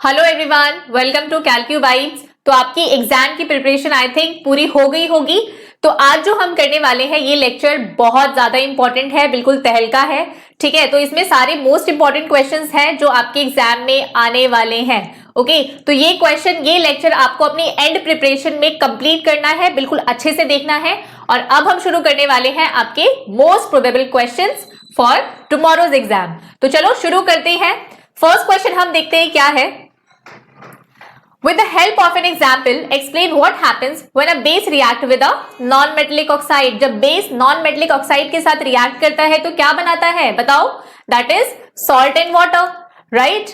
Hello everyone, welcome to calcu bytes. तो आपकी exam की प्रिपरेशन आई थिंक पूरी हो गई होगी। तो आज जो हम करने वाले हैं ये लेक्चर बहुत ज्यादा इंपॉर्टेंट है, बिल्कुल तहलका है। ठीक है, तो इसमें सारे मोस्ट इंपॉर्टेंट क्वेश्चंस हैं जो आपके एग्जाम में आने वाले हैं। ओके, तो ये लेक्चर आपको अपनी एंड प्रिपरेशन में कंप्लीट करना है, बिल्कुल अच्छे से देखना है। और अब हम शुरू करने वाले हैं आपके most probable questions for tomorrow's exam. तो चलो शुरू करते हैं। फर्स्ट क्वेश्चन हम देखते हैं क्या है। With the help of an example, explain what happens when a base react with a non-metallic oxide। जब base non-metallic oxide के साथ react करता है तो क्या बनाता है बताओ? That is salt and water, right?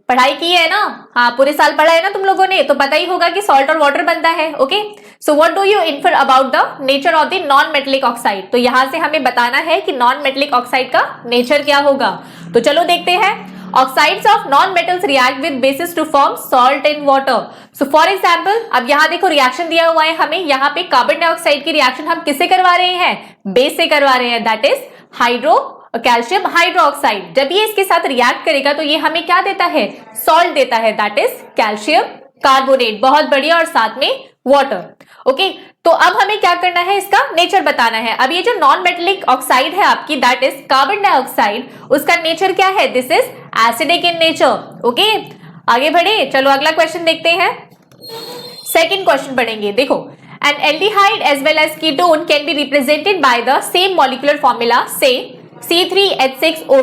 पढ़ाई की है ना? हाँ, पूरे साल पढ़ा है ना तुम लोगों ने, तो पता ही होगा कि salt और water बनता है। Okay, so what do you infer about the nature of the non-metallic oxide? तो यहां से हमें बताना है कि non-metallic oxide का nature क्या होगा। तो चलो देखते हैं। Oxides of non-metals react with bases to form salt and water. So for example, अब यहाँ देखो रिएक्शन दिया हुआ है हमें, यहाँ पे कार्बन डाइऑक्साइड की रिएक्शन हम किससे करवा रहे हैं? बेस से करवा रहे हैं, दैट इज कैल्शियम हाइड्रोक्साइड। जब ये इसके साथ रिएक्ट करेगा तो ये हमें क्या देता है? सॉल्ट देता है, दैट इज कैल्शियम कार्बोनेट। बहुत बढ़िया, और साथ में वाटर। ओके, तो अब हमें क्या करना है? इसका नेचर बताना है। अब ये जो नॉन मेटेलिक ऑक्साइड है आपकी, दैट इज कार्बन डाइऑक्साइड, उसका नेचर क्या है? This is acidic in nature. Okay, आगे बढ़े, चलो अगला क्वेश्चन देखते हैं। सेकंड क्वेश्चन पढ़ेंगे। देखो, an aldehyde as well as ketone can be represented by the same molecular formula से C3H6O।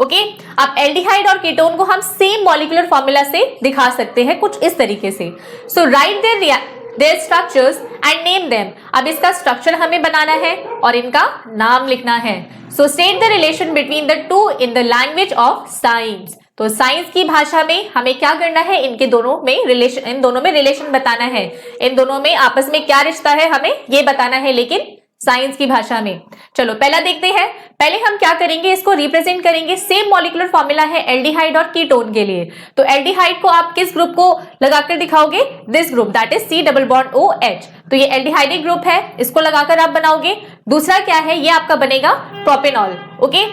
ओके, अब एल्डिहाइड और कीटोन को हम सेम मॉलिक्यूलर फॉर्मूला से दिखा सकते हैं कुछ इस तरीके से। So write their structures and name them. अब इसका स्ट्रक्चर हमें बनाना है और इनका नाम लिखना है। So state the relation between the two in the language of science. तो साइंस की भाषा में हमें क्या करना है? इन दोनों में रिलेशन बताना है। इन दोनों में आपस में क्या रिश्ता है हमें ये बताना है, लेकिन साइंस की भाषा में। चलो पहला देखते हैं। पहले हम क्या करेंगे? इसको रिप्रेजेंट करेंगे। सेम मॉलिक्यूलर फॉर्मूला है एल्डिहाइड और कीटोन के लिए। तो एल्डिहाइड को आप किस ग्रुप को लगाकर दिखाओगे? This group, that is C double bond OH। तो ये एल्डिहाइडिक ग्रुप है, इसको लगाकर आप बनाओगे। दूसरा क्या है? ये आपका बनेगा प्रोपेनॉल। ओके,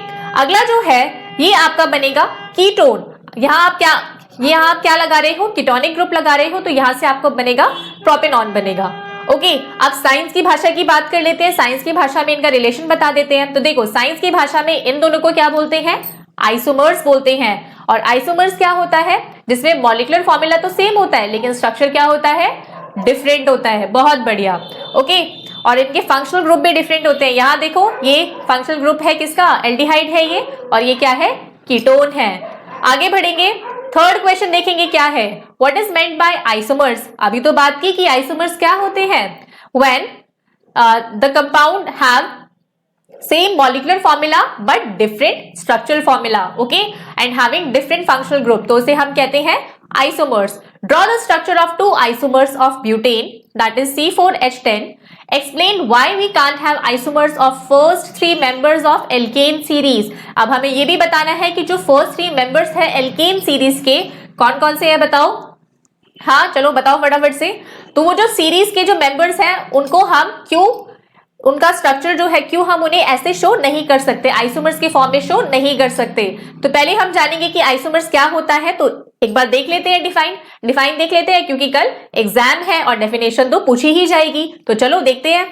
अगला जो है ये आपका बनेगा कीटोन। यहाँ आप क्या लगा रहे हो? कीटोनिक ग्रुप लगा रहे हो, तो यहां से आपको बनेगा प्रोपेनॉन बनेगा। ओके, अब साइंस की भाषा की बात कर लेते हैं। साइंस की भाषा में इनका रिलेशन बता देते हैं। तो देखो, साइंस की भाषा में इन दोनों को क्या बोलते हैं? आइसोमर्स बोलते हैं। और आइसोमर्स क्या होता है? जिसमें मॉलिक्यूलर फॉर्मूला तो सेम होता है लेकिन स्ट्रक्चर क्या होता है? डिफरेंट होता है। बहुत बढ़िया। ओके, और इनके फंक्शनल ग्रुप भी डिफरेंट होते हैं। यहाँ देखो, ये फंक्शनल ग्रुप है किसका? एल्डिहाइड है ये, और ये क्या है? कीटोन है। आगे बढ़ेंगे, थर्ड क्वेश्चन देखेंगे क्या है। What is meant by isomers? अभी तो बात की कि आइसोमर्स क्या होते हैं? When the compound have same molecular formula but different structural formula, okay, and having different functional group, तो उसे हम कहते हैं isomers. Draw the structure of to isomers of butane, that is C4H10। Explain why we can't have isomers of first three members of alkane series। अब हमें ये भी बताना है कि जो फर्स्ट 3 मेंबर्स है एल्केन सीरीज के, कौन कौन से हैं बताओ। हाँ चलो बताओ फटाफट से। तो वो जो सीरीज के जो मेंबर्स हैं उनको हम क्यों, उनका स्ट्रक्चर जो है क्यों हम उन्हें ऐसे शो नहीं कर सकते, आइसोमर्स के फॉर्म में शो नहीं कर सकते। तो पहले हम जानेंगे कि आइसोमर्स क्या होता है। तो एक बार देख लेते हैं, डिफाइन देख लेते हैं, क्योंकि कल एग्जाम है और डेफिनेशन तो पूछी ही जाएगी। तो चलो देखते हैं।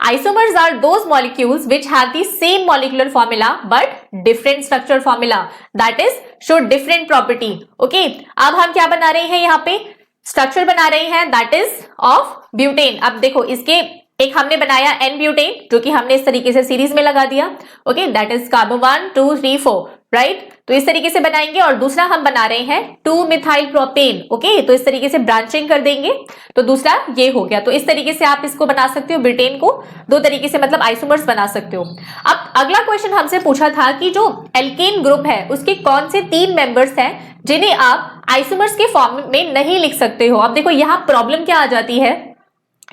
Isomers are those molecules which have the same molecular formula but different structure formula, that is show different property. Okay, अब हम क्या बना रहे हैं? यहाँ पे स्ट्रक्चर बना रहे हैं, दैट इज ऑफ ब्यूटेन। अब देखो, इसके एक हमने बनाया N ब्यूटेन, जो कि हमने इस तरीके से सीरीज में लगा दिया। Okay, that is carbon 1 2 3 4, right. तो इस तरीके से बनाएंगे। और दूसरा हम बना रहे हैं 2 मिथाइल प्रोपेन। ओके, तो इस तरीके से ब्रांचिंग कर देंगे, तो दूसरा ये हो गया। तो इस तरीके से आप इसको बना सकते हो, ब्यूटेन को दो तरीके से मतलब आइसोमर्स बना सकते हो। अब अगला क्वेश्चन हमसे पूछा था कि जो एल्केन ग्रुप है उसके कौन से 3 मेंबर्स हैं जिन्हें आप आइसोमर्स के फॉर्म में नहीं लिख सकते हो। अब देखो, यहाँ प्रॉब्लम क्या आ जाती है,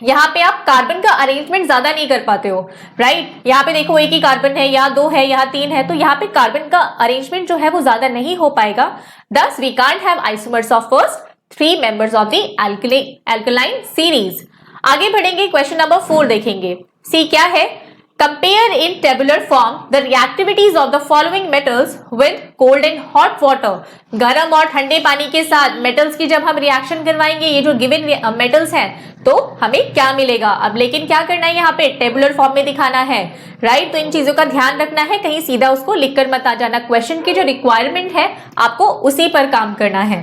यहाँ पे आप कार्बन का अरेंजमेंट ज्यादा नहीं कर पाते हो, राइट। यहाँ पे देखो, एक ही कार्बन है, यहाँ 2 है, यहाँ 3 है, तो यहाँ पे कार्बन का अरेंजमेंट जो है वो ज्यादा नहीं हो पाएगा। Thus we can't have isomers of first 3 members of the alkaline series. आगे बढ़ेंगे, क्वेश्चन नंबर 4 देखेंगे। सी क्या है? Compare in tabular form the reactivities of the following metals with cold and hot water. गर्म और ठंडे पानी के साथ मेटल्स की जब हम रिएक्शन करवाएंगे, ये जो गिवन मेटल्स हैं, तो हमें क्या मिलेगा। अब लेकिन क्या करना है, यहाँ पे टेबुलर फॉर्म में दिखाना है, राइट। तो इन चीजों का ध्यान रखना है, कहीं सीधा उसको लिखकर मत आ जाना। क्वेश्चन की जो रिक्वायरमेंट है आपको उसी पर काम करना है।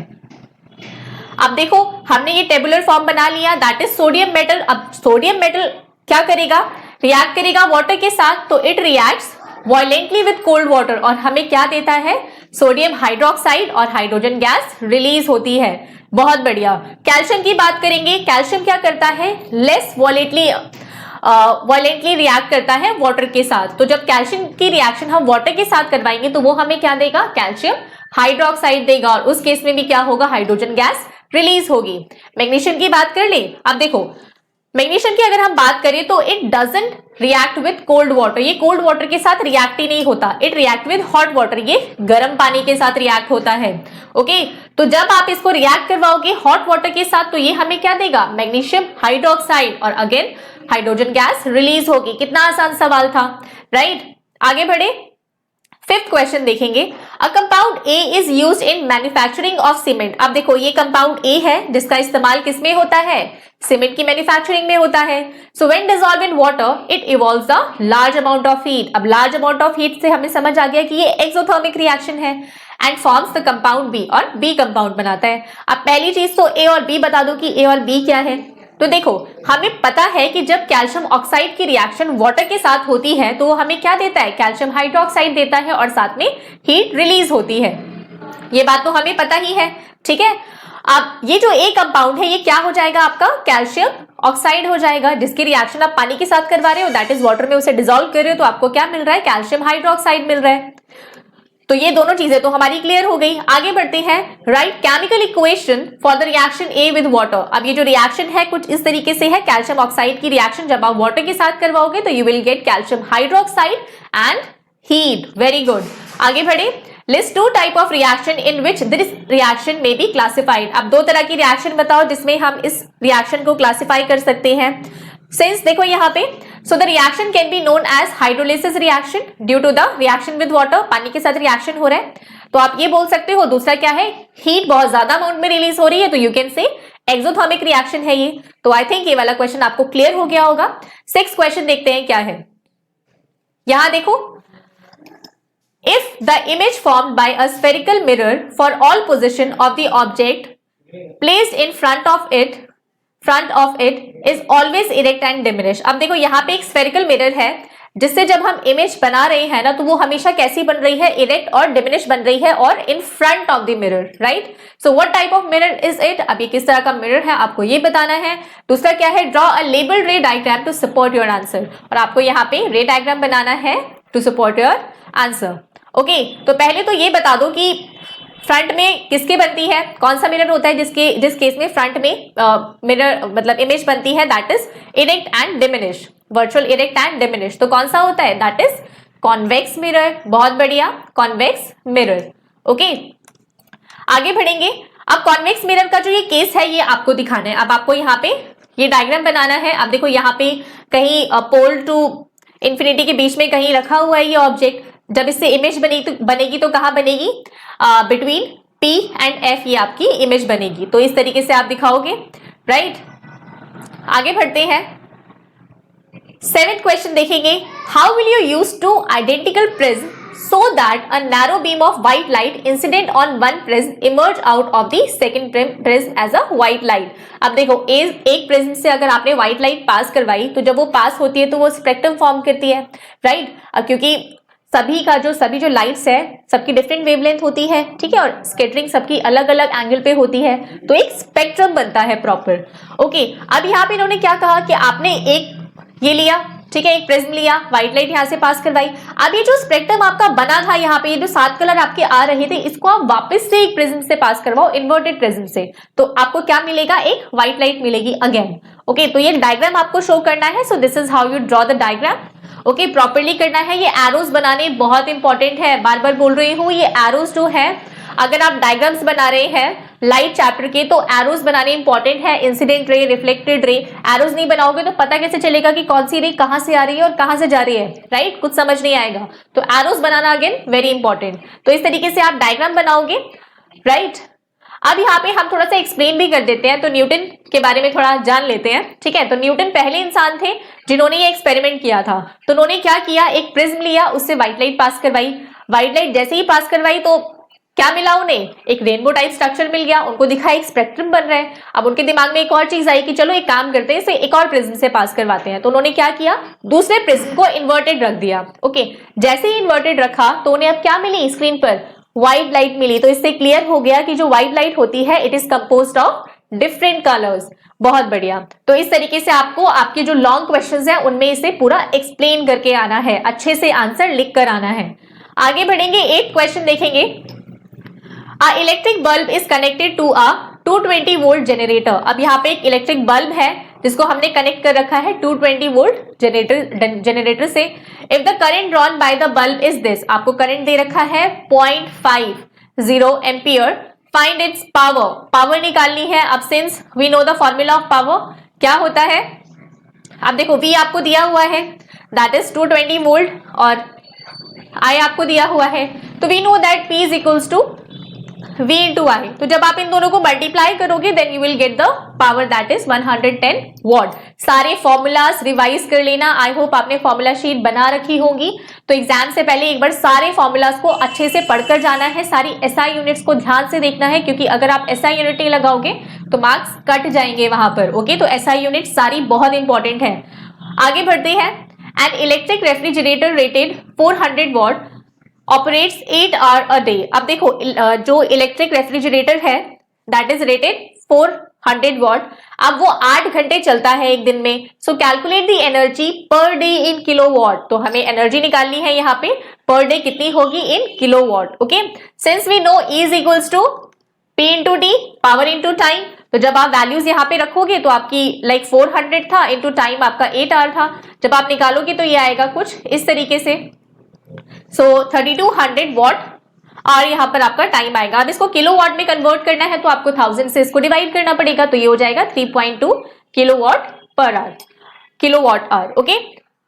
अब देखो हमने ये टेबुलर फॉर्म बना लिया, दैट इज सोडियम मेटल। अब सोडियम मेटल क्या करेगा, रिएक्ट करेगा वाटर के साथ, तो it reacts violently with cold water और हमें क्या देता है, सोडियम हाइड्रोक्साइड और हाइड्रोजन गैस रिलीज होती है। बहुत बढ़िया। कैल्शियम की बात करेंगे, कैल्शियम क्या करता है, लेस वायलेंटली रिएक्ट करता है वाटर के साथ। तो जब कैल्शियम की रिएक्शन हम वाटर के साथ करवाएंगे तो वो हमें क्या देगा, कैल्शियम हाइड्रोक्साइड देगा और उस केस में भी क्या होगा, हाइड्रोजन गैस रिलीज होगी। मैग्नीशियम की बात कर ले। अब देखो मैग्नीशियम की अगर हम बात करें तो it doesn't react with cold water, ये कोल्ड वाटर के साथ रिएक्ट ही नहीं होता, it react with hot water, ये गर्म पानी के साथ रिएक्ट होता है। ओके, तो जब आप इसको रिएक्ट करवाओगे हॉट वाटर के साथ तो ये हमें क्या देगा, मैग्नीशियम हाइड्रोक्साइड और अगेन हाइड्रोजन गैस रिलीज होगी। कितना आसान सवाल था, राइट। आगे बढ़े, फिफ्थ क्वेश्चन देखेंगे। A compound A is used in manufacturing of cement. अब देखो ये कंपाउंड ए है जिसका इस्तेमाल किसमें होता है, सीमेंट की मैन्युफैक्चरिंग में होता है। So when dissolve in water it evolves the large amount of heat. अब लार्ज अमाउंट ऑफ हीट से हमें समझ आ गया कि ये एक्सोथर्मिक रिएक्शन है and forms the compound B, और बी कंपाउंड बनाता है। अब पहली चीज तो ए और बी बता दो कि ए और बी क्या है। तो देखो हमें पता है कि जब कैल्शियम ऑक्साइड की रिएक्शन वाटर के साथ होती है तो वो हमें क्या देता है, कैल्शियम हाइड्रोक्साइड देता है और साथ में हीट रिलीज होती है। ये बात तो हमें पता ही है, ठीक है। अब ये जो ए कंपाउंड है ये क्या हो जाएगा, आपका कैल्शियम ऑक्साइड हो जाएगा, जिसकी रिएक्शन आप पानी के साथ करवा रहे हो, दैट इज वाटर में उसे डिसॉल्व कर रहे हो, तो आपको क्या मिल रहा है, कैल्शियम हाइड्रोक्साइड मिल रहा है। तो ये दोनों चीजें तो हमारी क्लियर हो गई। आगे बढ़ते हैं, right chemical equation for the reaction A with water. अब ये जो रिएक्शन है कुछ इस तरीके से है, कैल्शियम ऑक्साइड की रिएक्शन जब आप वाटर के साथ करवाओगे तो you will get calcium hydroxide and heat. Very good. आगे बढ़े, list two type of reaction in which this reaction में बी क्लासिफाइड। अब दो तरह की रिएक्शन बताओ जिसमें हम इस रिएक्शन को क्लासिफाई कर सकते हैं। सिंस देखो यहाँ पे, so the reaction can be known as hydrolysis reaction due to the reaction with water, पानी के साथ रिएक्शन हो रहा है तो आप ये बोल सकते हो। दूसरा क्या है, हीट बहुत ज्यादा अमाउंट में रिलीज हो रही है तो you can say exothermic reaction है ये। तो आई थिंक ये वाला क्वेश्चन आपको क्लियर हो गया होगा। 6 क्वेश्चन देखते हैं क्या है। यहां देखो, if the image formed by a spherical mirror for all position of the object placed in front of it is always erect and diminish. अब देखो यहाँ पे एक स्फेरिकल मिरर है जिससे जब हम इमेज बना रहे हैं ना तो वो हमेशा कैसी बन रही है, इरेक्ट और डिमिनिश बन रही है और इन front of the mirror, right. So what type of mirror is it, अब ये किस तरह का मिरर है आपको ये बताना है। दूसरा क्या है, draw a labelled ray diagram to support your answer, और आपको यहाँ पे रे डायग्राम बनाना है to support your answer. Okay, तो पहले तो ये बता दो कि फ्रंट में किसके बनती है, कौन सा मिरर होता है जिस केस में फ्रंट में मिरर मतलब इमेज बनती है, that is erect and diminish, virtual erect and diminish. तो कौन सा होता है, दैट इज कॉन्वेक्स मिरर। बहुत बढ़िया, कॉन्वेक्स मिरर। ओके, आगे बढ़ेंगे। अब कॉन्वेक्स मिरर का जो ये केस है ये आपको दिखाना है। अब आपको यहाँ पे ये डायग्राम बनाना है। अब देखो यहाँ पे कहीं पोल टू इंफिनिटी के बीच में कहीं रखा हुआ है ये ऑब्जेक्ट। जब इससे इमेज बनेगी तो कहाँ बनेगी, बिटवीन P एंड F ये आपकी इमेज बनेगी। तो इस तरीके से आप दिखाओगे, राइट। आगे बढ़ते हैं, 7th क्वेश्चन देखेंगे। How will you use two identical prism so that a narrow beam of white light incident on one prism emerge out of the second prism as a white light। अब देखो एक prism से अगर आपने white light pass करवाई तो जब वो पास होती है तो वो स्पेक्ट्रम फॉर्म करती है, राइट। क्योंकि सभी जो लाइट्स है सबकी डिफरेंट वेवलेंथ होती है, ठीक है, और स्कैटरिंग सबकी अलग अलग एंगल पे होती है तो एक स्पेक्ट्रम बनता है प्रॉपर। ओके, अब यहाँ पे इन्होंने क्या कहा कि आपने एक ये लिया, ठीक है, एक प्रिज्म लिया, व्हाइट लाइट यहाँ से पास करवाई। अब ये जो स्पेक्ट्रम आपका बना था यहाँ पे, ये जो 7 कलर आपके आ रहे थे, इसको आप वापस से एक प्रिज्म से पास करवाओ, इन्वर्टेड प्रिज्म से, तो आपको क्या मिलेगा, एक व्हाइट लाइट मिलेगी अगेन। ओके, तो ये डायग्राम आपको शो करना है। So this is how you draw the diagram. Okay, properly करना है। ये एरोज बनाने बहुत इंपॉर्टेंट है, बार बार बोल रही हूँ, ये एरोज जो है अगर आप डायग्राम्स बना रहे हैं लाइट चैप्टर के, तो एरोज बनाने इंपॉर्टेंट है, incident ray, reflected ray. Arrows नहीं बनाओगे तो पता कैसे चलेगा कि कौन सी रे कहां से आ रही है और कहां से जा रही है, राइट? कुछ समझ नहीं आएगा। तो एरोज बनाना अगेन वेरी इंपॉर्टेंट। तो इस तरीके से आप डायग्राम बनाओगे, राइट? अब यहाँ पे हम थोड़ा सा एक्सप्लेन भी कर देते हैं, तो न्यूटन के बारे में थोड़ा जान लेते हैं, ठीक है? तो न्यूटन पहले इंसान थे जिन्होंने ये एक्सपेरिमेंट किया था। तो उन्होंने क्या किया, एक प्रिज्म लिया, उससे व्हाइट लाइट पास करवाई। व्हाइट लाइट जैसे ही पास करवाई तो क्या मिला उन्हें, एक रेनबो टाइप स्ट्रक्चर मिल गया। उनको दिखा एक स्पेक्ट्रम बन रहा है। अब उनके दिमाग में एक और चीज आई कि चलो एक काम करते हैं, इसे एक और प्रिज्म से पास करवाते हैं। तो उन्होंने क्या किया, दूसरे प्रिज्म को इन्वर्टेड रख दिया। ओके, जैसे ही इन्वर्टेड रखा तो उन्हें अब क्या मिली, स्क्रीन पर व्हाइट लाइट मिली। तो इससे क्लियर हो गया कि जो व्हाइट लाइट होती है it is composed of different colours. बहुत बढ़िया। तो इस तरीके से आपको आपके जो लॉन्ग क्वेश्चंस हैं उनमें इसे पूरा एक्सप्लेन करके आना है, अच्छे से आंसर लिख कर आना है। आगे बढ़ेंगे, एक क्वेश्चन देखेंगे। A electric bulb is connected to a 220 volt generator. अब यहाँ पे एक इलेक्ट्रिक बल्ब है जिसको हमने कनेक्ट कर रखा है 220 वोल्ट जनरेटर से। If the current drawn by the bulb is this, आपको करंट दे रखा है 0.50 ampere. Find its power, power निकालनी है। अब since we know the formula of power, क्या होता है, अब देखो V आपको दिया हुआ है दैट इज 220 वोल्ट और I आपको दिया हुआ है। तो we know that P is equals to V into I. तो जब आप इन दोनों को मल्टीप्लाई करोगे then you will get the power that is 110 watt. सारे फॉर्मूलाज रिवाइज कर लेना। आई होप आपने फॉर्मूला शीट बना रखी होगी। तो एग्जाम से पहले एक बार सारे फॉर्मूलाज को अच्छे से पढ़कर जाना है। सारी SI यूनिट्स को ध्यान से देखना है, क्योंकि अगर आप SI यूनिट नहीं लगाओगे तो मार्क्स कट जाएंगे वहां पर। ओके, तो SI यूनिट सारी बहुत इंपॉर्टेंट है। आगे बढ़ते हैं। An electric refrigerator rated 400 watt operates 8 hour a day. अब देखो जो इलेक्ट्रिक रेफ्रिजरेटर है दैट इज रेटेड 400 वॉट। अब वो 8 घंटे चलता है एक दिन में। So calculate the energy per day in kilowatt. तो हमें एनर्जी निकालनी है यहाँ पे, पर डे कितनी होगी in kilowatt. Okay, since we know E is equals to P into D, power into time. तो जब आप वैल्यूज यहाँ पे रखोगे तो आपकी लाइक 400 था इंटू टाइम आपका 8 आवर था। जब आप निकालोगे तो ये आएगा कुछ इस तरीके से। सो 3200 वॉट और यहाँ पर आपका टाइम आएगा। अब इसको किलोवाट में कन्वर्ट करना है तो आपको 1000 से इसको डिवाइड करना पड़ेगा। तो ये हो जाएगा 3.2 kilowatt per hour, kilowatt hour. Okay,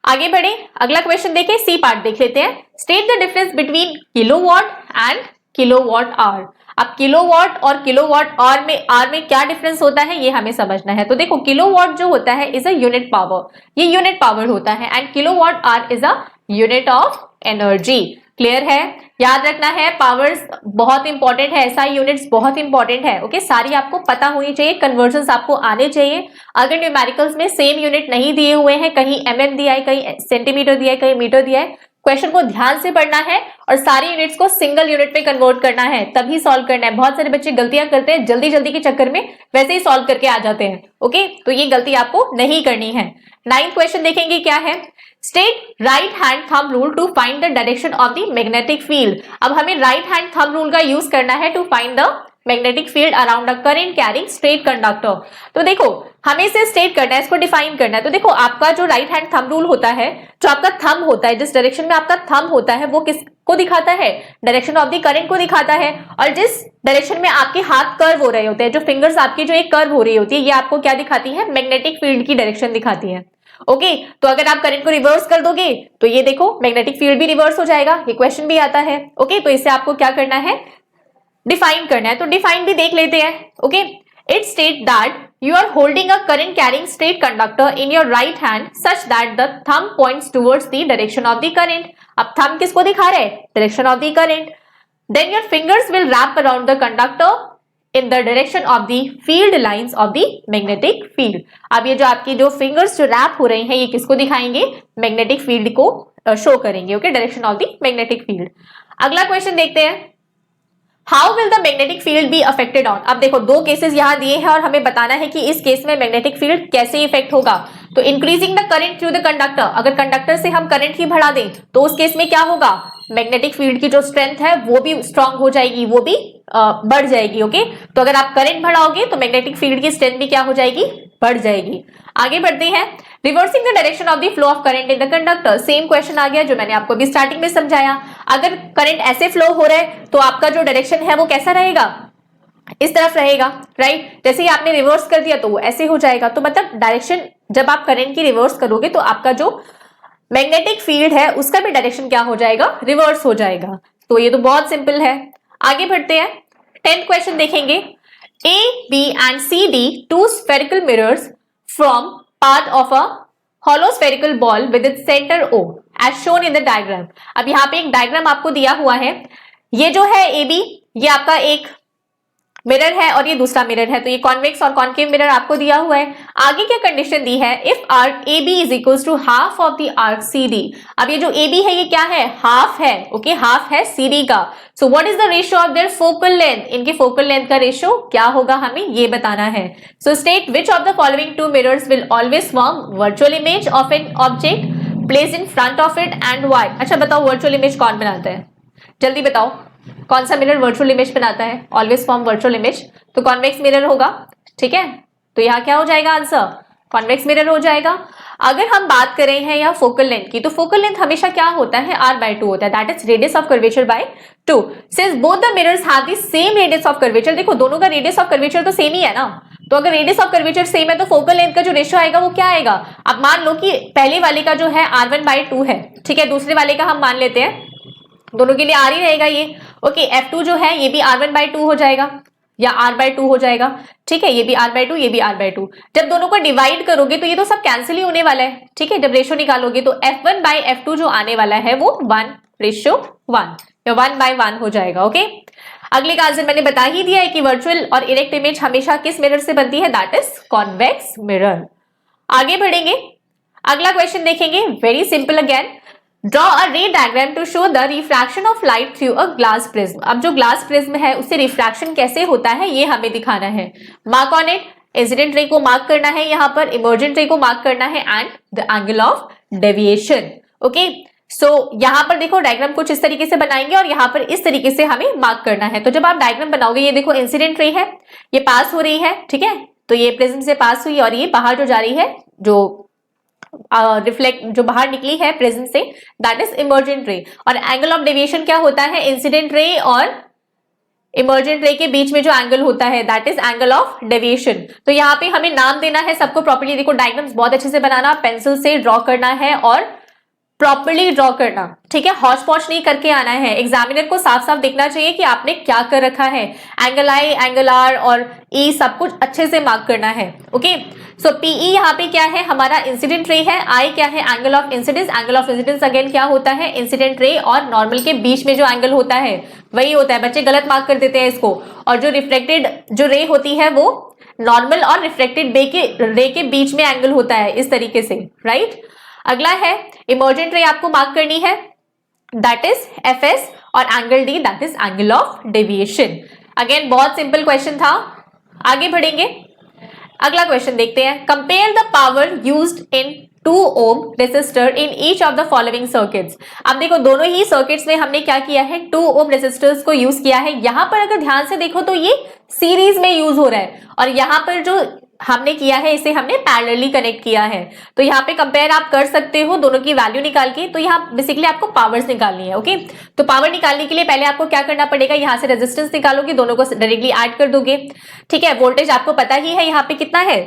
आगे बढ़े, अगला क्वेश्चन देखें, सी पार्ट देख लेते हैं। State the difference between kilowatt and kilowatt hour. अब किलोवाट और किलोवाट आवर में क्या डिफरेंस होता है ये हमें समझना है। तो देखो, किलोवाट जो होता है इज अ यूनिट पावर, ये यूनिट पावर होता है, and kilowatt hour is a unit of energy. Clear है? याद रखना है, पावर्स बहुत इंपॉर्टेंट है, SI यूनिट्स बहुत इंपॉर्टेंट है। ओके, सारी आपको पता होनी चाहिए, कन्वर्जन्स आपको आने चाहिए। अगर न्यूमेरिकल्स में सेम यूनिट नहीं दिए हुए हैं, कहीं mm दिया है, कहीं सेंटीमीटर दिया है, कहीं मीटर दिया है, क्वेश्चन को ध्यान से पढ़ना है और सारी यूनिट्स को सिंगल यूनिट में कन्वर्ट करना है, तभी सॉल्व करना है। बहुत सारे बच्चे गलतियां करते हैं जल्दी जल्दी के चक्कर में, वैसे ही सॉल्व करके आ जाते हैं। ओके, तो ये गलती आपको नहीं करनी है। 9th क्वेश्चन देखेंगे क्या है। State right hand thumb rule to find the direction of the magnetic field. अब हमें राइट हैंड थंब रूल का यूज करना है to find the magnetic field around a current carrying straight conductor. तो देखो, हमें इसे स्टेट करना है, इसको डिफाइन करना है। तो देखो, आपका जो राइट हैंड थंब रूल होता है, जो आपका थंब होता है, जिस डायरेक्शन में आपका थंब होता है वो किसको दिखाता है, डायरेक्शन ऑफ द करंट को दिखाता है। और जिस डायरेक्शन में आपके हाथ कर्व हो रहे होते हैं, जो फिंगर्स आपकी जो एक कर्व हो रही होती है, ये आपको क्या दिखाती है, मैग्नेटिक फील्ड की डायरेक्शन दिखाती है। ओके, तो अगर आप करंट को रिवर्स कर दोगे तो ये देखो मैग्नेटिक फील्ड भी रिवर्स हो जाएगा, ये क्वेश्चन भी आता है। ओके, तो इससे आपको क्या करना है, डिफाइन करना है। तो डिफाइन भी देख लेते हैं। Okay, it state that you are holding a current carrying straight conductor in your right hand such that the thumb points towards the direction of the current. अब थंब किसको दिखा रहे हैं, direction of the current. Then your fingers will wrap around the conductor in the direction of the field lines of the magnetic field। अब ये जो आपकी जो फिंगर्स जो रैप हो रही हैं ये किसको दिखाएंगे, मैग्नेटिक फील्ड को शो करेंगे। Okay, direction of the magnetic field. अगला क्वेश्चन देखते हैं, how will the magnetic field be affected on. अब देखो, दो केसेस यहां दिए हैं और हमें बताना है कि इस केस में मैग्नेटिक फील्ड कैसे इफेक्ट होगा। तो increasing the current through the conductor, अगर कंडक्टर से हम करंट ही बढ़ा दें तो उस केस में क्या होगा, मैग्नेटिक फील्ड की जो स्ट्रेंथ है वो भी स्ट्रांग हो जाएगी, वो भी बढ़ जाएगी। ओके, तो अगर आप करंट बढ़ाओगे तो मैग्नेटिक फील्ड की स्ट्रेंथ भी क्या हो जाएगी, बढ़ जाएगी। आगे बढ़ते हैं, reversing the direction of the flow of current in the conductor. Same question आ गया जो मैंने आपको अभी स्टार्टिंग में समझाया। अगर करंट ऐसे फ्लो हो रहा है तो आपका जो डायरेक्शन है वो कैसा रहेगा, इस तरफ रहेगा, राइट। जैसे ही आपने रिवर्स कर दिया तो वो ऐसे हो जाएगा। तो मतलब डायरेक्शन जब आप करंट की रिवर्स करोगे तो आपका जो मैग्नेटिक फील्ड है उसका भी डायरेक्शन क्या हो जाएगा, रिवर्स हो जाएगा। तो ये तो बहुत सिंपल है। आगे बढ़ते हैं, 10th क्वेश्चन देखेंगे। A, B and C, D two spherical mirrors form part of a hollow spherical ball with its center O as shown in the diagram। अब यहाँ पे एक डायग्राम आपको दिया हुआ है। ये जो है AB, ये आपका एक मिरर है और ये दूसरा मिरर है। तो ये कॉन्वेक्स और कॉन्केव मिरर आपको दिया हुआ है। आगे क्या कंडीशन दी है, if arc AB is equal to half of the arc CD। अब ये जो AB है ये क्या है, हाफ है, ओके, हाफ है CD का। So what is the ratio of their focal length, इनके फोकल लेंथ का रेशियो क्या होगा हमें ये बताना है। So state which of the following two mirrors will always form virtual image of an object placed in front of it and why. अच्छा बताओ वर्चुअल इमेज कौन बनाता है, जल्दी बताओ कौन सा मिरर वर्चुअल इमेज बनाता है, ऑलवेज फॉर्म वर्चुअल इमेज। तो कॉन्वेक्स मिरर होगा, ठीक है। तो यहाँ क्या हो जाएगा आंसर, कॉन्वेक्स मिरर हो जाएगा। अगर हम बात करें हैं या फोकल लेंथ की, तो फोकल लेंथ हमेशा क्या होता है, r/2 होता है, that is radius of curvature by 2। Since both the mirrors have the same radius of curvature, देखो दोनों का रेडियस ऑफ कर्वेचर तो सेम ही है ना। तो अगर रेडियस ऑफ कर्वेचर सेम है तो फोकल लेंथ का जो रेशियो आएगा वो क्या आएगा। अब मान लो कि पहले वाले का जो है r1/2 है, ठीक है, दूसरे वाले का हम मान लेते हैं, दोनों के लिए r ही रहेगा ये, ओके। F2 जो है ये भी r1/2 हो जाएगा या r/2 हो जाएगा, ठीक है, ये भी r/2 ये भी r/2। जब दोनों को डिवाइड करोगे तो ये तो सब कैंसिल ही होने वाला है, ठीक है। जब रेशियो निकालोगे तो F1/F2 जो आने वाला है वो 1:1 या 1/1 हो जाएगा, ओके। अगले का आंसर मैंने बता ही दिया है कि वर्चुअल और इरेक्ट इमेज हमेशा किस मिरर से बनती है, दैट इज कॉन्वेक्स मिरर। आगे बढ़ेंगे, अगला क्वेश्चन देखेंगे, very simple again. Draw a ray diagram to show the refraction of light through a glass prism। अब जो ग्लास प्रिज्म है उससे रिफ्रैक्शन कैसे होता है ये हमें दिखाना है। Mark on it, incident ray को मार्क करना है, यहाँ पर इमर्जेंट रे को मार्क करना है and the angle of deviation, okay. So यहाँ पर देखो डायग्राम कुछ इस तरीके से बनाएंगे और यहाँ पर इस तरीके से हमें मार्क करना है। तो जब आप डायग्राम बनाओगे, ये देखो इंसिडेंट रे है, ये पास हो रही है, ठीक है, तो ये प्रिज्म से पास हुई और ये बाहर जो जा रही है, जो रिफ्लेक्ट जो बाहर निकली है प्रिज्म से, दैट इज इमर्जेंट रे। और एंगल ऑफ डेविएशन क्या होता है, इंसिडेंट रे और इमर्जेंट रे के बीच में जो एंगल होता है that is angle of deviation. तो यहाँ पे हमें नाम देना है सबको प्रॉपर्ली। देखो डायग्राम्स बहुत अच्छे से बनाना, पेंसिल से ड्रॉ करना है और प्रॉपर्ली ड्रॉ करना, ठीक है, हौच पौच नहीं करके आना है। एग्जामिनर को साफ साफ दिखना चाहिए कि आपने क्या कर रखा है। एंगल आई, एंगल आर और ई सब कुछ अच्छे से मार्क करना है, ओके। सो पीई यहाँ पे क्या है, हमारा इंसिडेंट रे है। आई क्या है, angle of incidence. Angle of incidence again क्या होता है, इंसिडेंट रे और नॉर्मल के बीच में जो एंगल होता है वही होता है। बच्चे गलत मार्क कर देते हैं इसको। और जो रिफ्लेक्टेड जो रे होती है वो नॉर्मल और रिफ्लेक्टेड रे के बीच में एंगल होता है, इस तरीके से, राइट। अगला है इमर्जेंट रे, आपको मार्क करनी है, दैट इज एफएस, और angle D that is angle of deviation. Again बहुत सिंपल क्वेश्चन था। आगे बढ़ेंगे, अगला क्वेश्चन देखते हैं। Compare the power used in 2 ohm resistor in each of the following circuits. अब देखो दोनों ही सर्किट्स में हमने क्या किया है, 2 ohm रेसिस्टर्स को यूज किया है। यहां पर अगर ध्यान से देखो तो ये सीरीज में यूज हो रहा है और यहां पर जो हमने किया है इसे हमने पैरेलली कनेक्ट किया है। तो यहाँ पे कंपेयर आप कर सकते हो दोनों की वैल्यू निकाल के। तो यहाँ बेसिकली आपको पावर्स निकालनी है, ओके। तो पावर निकालने के लिए पहले आपको क्या करना पड़ेगा, यहाँ से रेजिस्टेंस निकालोगे, दोनों को डायरेक्टली ऐड कर दोगे, ठीक है। वोल्टेज आपको पता ही है यहाँ पे कितना है,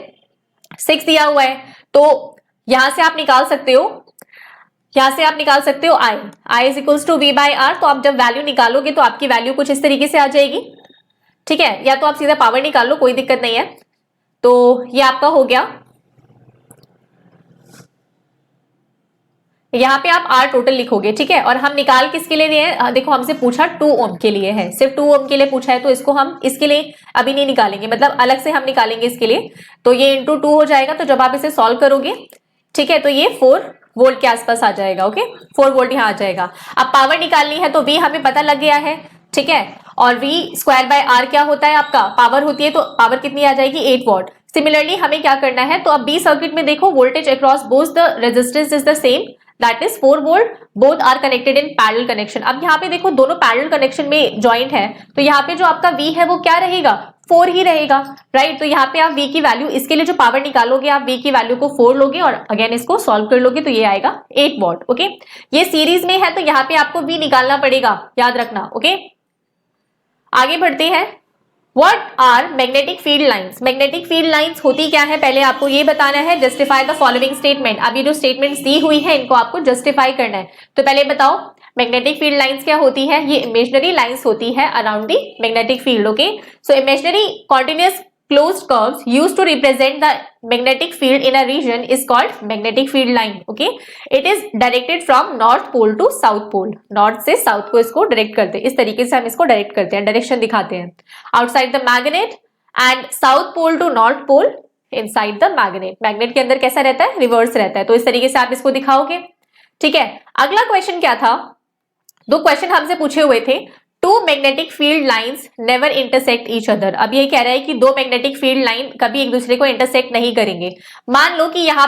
6 दिया हुआ है। तो यहाँ से आप निकाल सकते हो, यहाँ से आप निकाल सकते हो I is equals to V/R। तो आप जब वैल्यू निकालोगे तो आपकी वैल्यू कुछ इस तरीके से आ जाएगी, ठीक है। या तो आप सीधा पावर निकाल लो, कोई दिक्कत नहीं है। तो ये आपका हो गया। यहाँ पे आप R टोटल लिखोगे, ठीक है। और हम निकाल किसके लिए हैं, देखो हमसे पूछा 2 ohm के लिए है, सिर्फ 2 ohm के लिए पूछा है। तो इसको हम इसके लिए अभी नहीं निकालेंगे, मतलब अलग से हम निकालेंगे इसके लिए। तो ये इंटू 2 हो जाएगा। तो जब आप इसे सॉल्व करोगे, ठीक है, तो ये 4 वोल्ट के आसपास आ जाएगा, ओके। 4 वोल्ट यहाँ आ जाएगा। अब पावर निकालनी है तो V हमें पता लग गया है, ठीक है। और V²/R क्या होता है, आपका पावर होती है। तो पावर कितनी आ जाएगी, 8 वॉट। सिमिलरली हमें क्या करना है, तो अब B सर्किट में देखो voltage across both the resistance is the same, that is 4 volt, both are connected in parallel connection. अब यहाँ पे देखो दोनों पैरेलल कनेक्शन में ज्वाइंट है, तो यहाँ पे जो आपका V है वो क्या रहेगा, 4 ही रहेगा, राइट। तो यहाँ पे आप V की वैल्यू, इसके लिए जो पावर निकालोगे आप V की वैल्यू को 4 लोगे और अगेन इसको सॉल्व कर लोगे, तो ये आएगा 8 वॉट, ओके। ये सीरीज में है तो यहाँ पे आपको V निकालना पड़ेगा, याद रखना, ओके। आगे बढ़ते हैं, What are magnetic field lines? Magnetic field lines होती क्या है, पहले आपको ये बताना है. Justify the following statement. अब ये जो स्टेटमेंट्स दी हुई है इनको आपको जस्टिफाई करना है. तो पहले बताओ मैग्नेटिक फील्ड लाइंस क्या होती है. ये इमेजिनरी लाइंस होती है around the magnetic field. Okay, so imaginary continuous closed curves used to represent the magnetic field in a region is called magnetic field line. Okay, it is directed from north pole to south pole. north से south को इसको direct करते हैं. इस तरीके से हम इसको डायरेक्ट करते हैं, डायरेक्शन दिखाते हैं. outside the magnet and south pole to north pole inside the magnet. Magnet के अंदर कैसा रहता है, रिवर्स रहता है. तो इस तरीके से आप इसको दिखाओगे. ठीक है, अगला क्वेश्चन क्या था, दो क्वेश्चन हमसे पूछे हुए थे. Two magnetic field lines never intersect each other. अब ये कह रहा है कि दो मैग्नेटिक फील्ड लाइन कभी एक दूसरे को इंटरसेक्ट नहीं करेंगे. मान लो कि यहाँ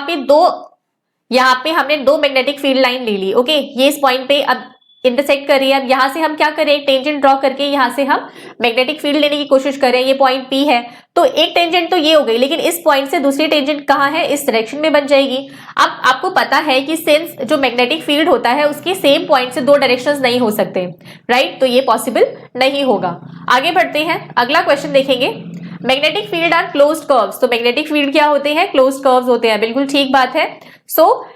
पे हमने दो मैग्नेटिक फील्ड लाइन ले ली. ओके, ये इस पॉइंट पे अब इंटरसेक्ट कर रही है. अब यहाँ से हम क्या करें, एक टेंजेंट ड्रॉ करके यहाँ से हम मैग्नेटिक फील्ड लेने की कोशिश करें. ये पॉइंट P है, तो एक टेंजेंट तो ये हो गई, लेकिन इस पॉइंट से दूसरी टेंजेंट कहाँ है, इस डायरेक्शन में बन जाएगी. अब आपको पता है कि सिंस जो मैग्नेटिक फील्ड होता है उसके सेम पॉइंट से दो डायरेक्शंस नहीं हो सकते, राइट. तो ये पॉसिबल नहीं होगा. आगे बढ़ते हैं, अगला क्वेश्चन देखेंगे. Magnetic field are closed curves. तो मैग्नेटिक फील्ड क्या होते हैं, क्लोज्ड कर्व्स होते हैं. बिल्कुल ठीक बात है. So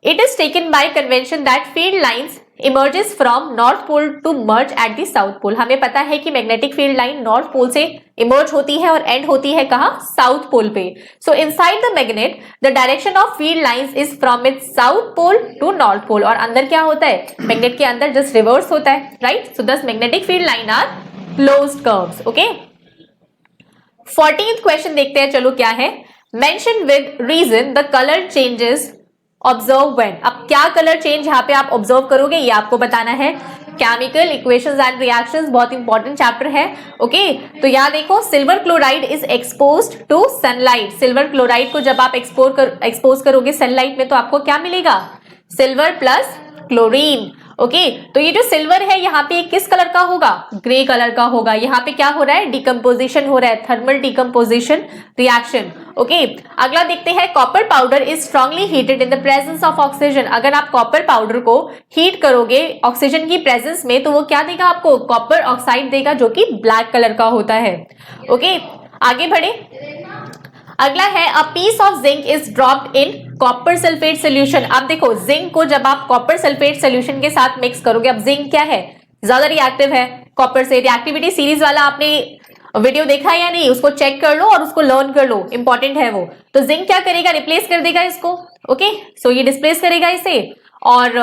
it is taken by convention that field lines emerges from north pole to merge at the south pole. हमें पता है कि magnetic field line north pole से इमर्ज होती है और एंड होती है कहाँ, साउथ पोल पे. So inside the magnet the direction of field lines is from its south pole to north pole. और अंदर क्या होता है, मैग्नेट के अंदर जस्ट रिवर्स होता है, right. So thus magnetic field line are closed curves. Okay, 14th question देखते हैं. चलो क्या है, mention with reason the colour changes observe when. अब क्या कलर चेंज यहाँ पे आप ऑब्जर्व करोगे ये आपको बताना है. केमिकल इक्वेशंस एंड रिएक्शंस बहुत इंपॉर्टेंट चैप्टर है. ओके, तो यहाँ देखो, silver chloride is exposed to sunlight. Silver chloride को जब आप एक्सपोज करोगे सनलाइट में तो आपको क्या मिलेगा, सिल्वर प्लस क्लोरीन. ओके, तो ये जो सिल्वर है यहाँ पे किस कलर का होगा, ग्रे कलर का होगा. यहाँ पे क्या हो रहा है, डिकम्पोजिशन हो रहा है, थर्मल डिकम्पोजिशन रिएक्शन. ओके, अगला देखते हैं. Copper powder is strongly heated in the presence of oxygen. अगर आप कॉपर पाउडर को हीट करोगे ऑक्सीजन की प्रेजेंस में तो वो क्या देगा आपको, कॉपर ऑक्साइड देगा जो कि ब्लैक कलर का होता है. ओके, आगे बढ़े. अगला है, a piece of zinc is dropped in copper sulphate solution. अब देखो, जिंक को जब आप कॉपर सल्फेट सोल्यूशन के साथ मिक्स करोगे, अब जिंक क्या है, ज्यादा रिएक्टिव है कॉपर से. रिएक्टिविटी सीरीज वाला आपने वीडियो देखा है या नहीं, उसको चेक कर लो और उसको लर्न कर लो, इंपॉर्टेंट है वो. तो जिंक क्या करेगा, रिप्लेस कर देगा इसको. ओके, सो ये डिस्प्लेस करेगा इसे. और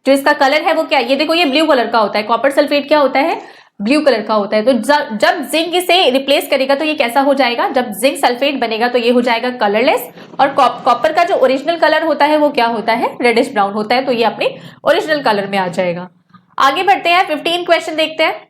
जो इसका कलर है वो क्या, ये देखो, ये ब्लू कलर का होता है. कॉपर सल्फेट क्या होता है, ब्लू कलर का होता है. तो जब जिंक इसे रिप्लेस करेगा तो ये कैसा हो जाएगा, जब जिंक सल्फेट बनेगा तो ये हो जाएगा कलरलेस. और कॉपर का जो ओरिजिनल कलर होता है वो क्या होता है, रेडिश ब्राउन होता है. तो ये अपने ओरिजिनल कलर में आ जाएगा. आगे बढ़ते हैं, 15 क्वेश्चन देखते हैं.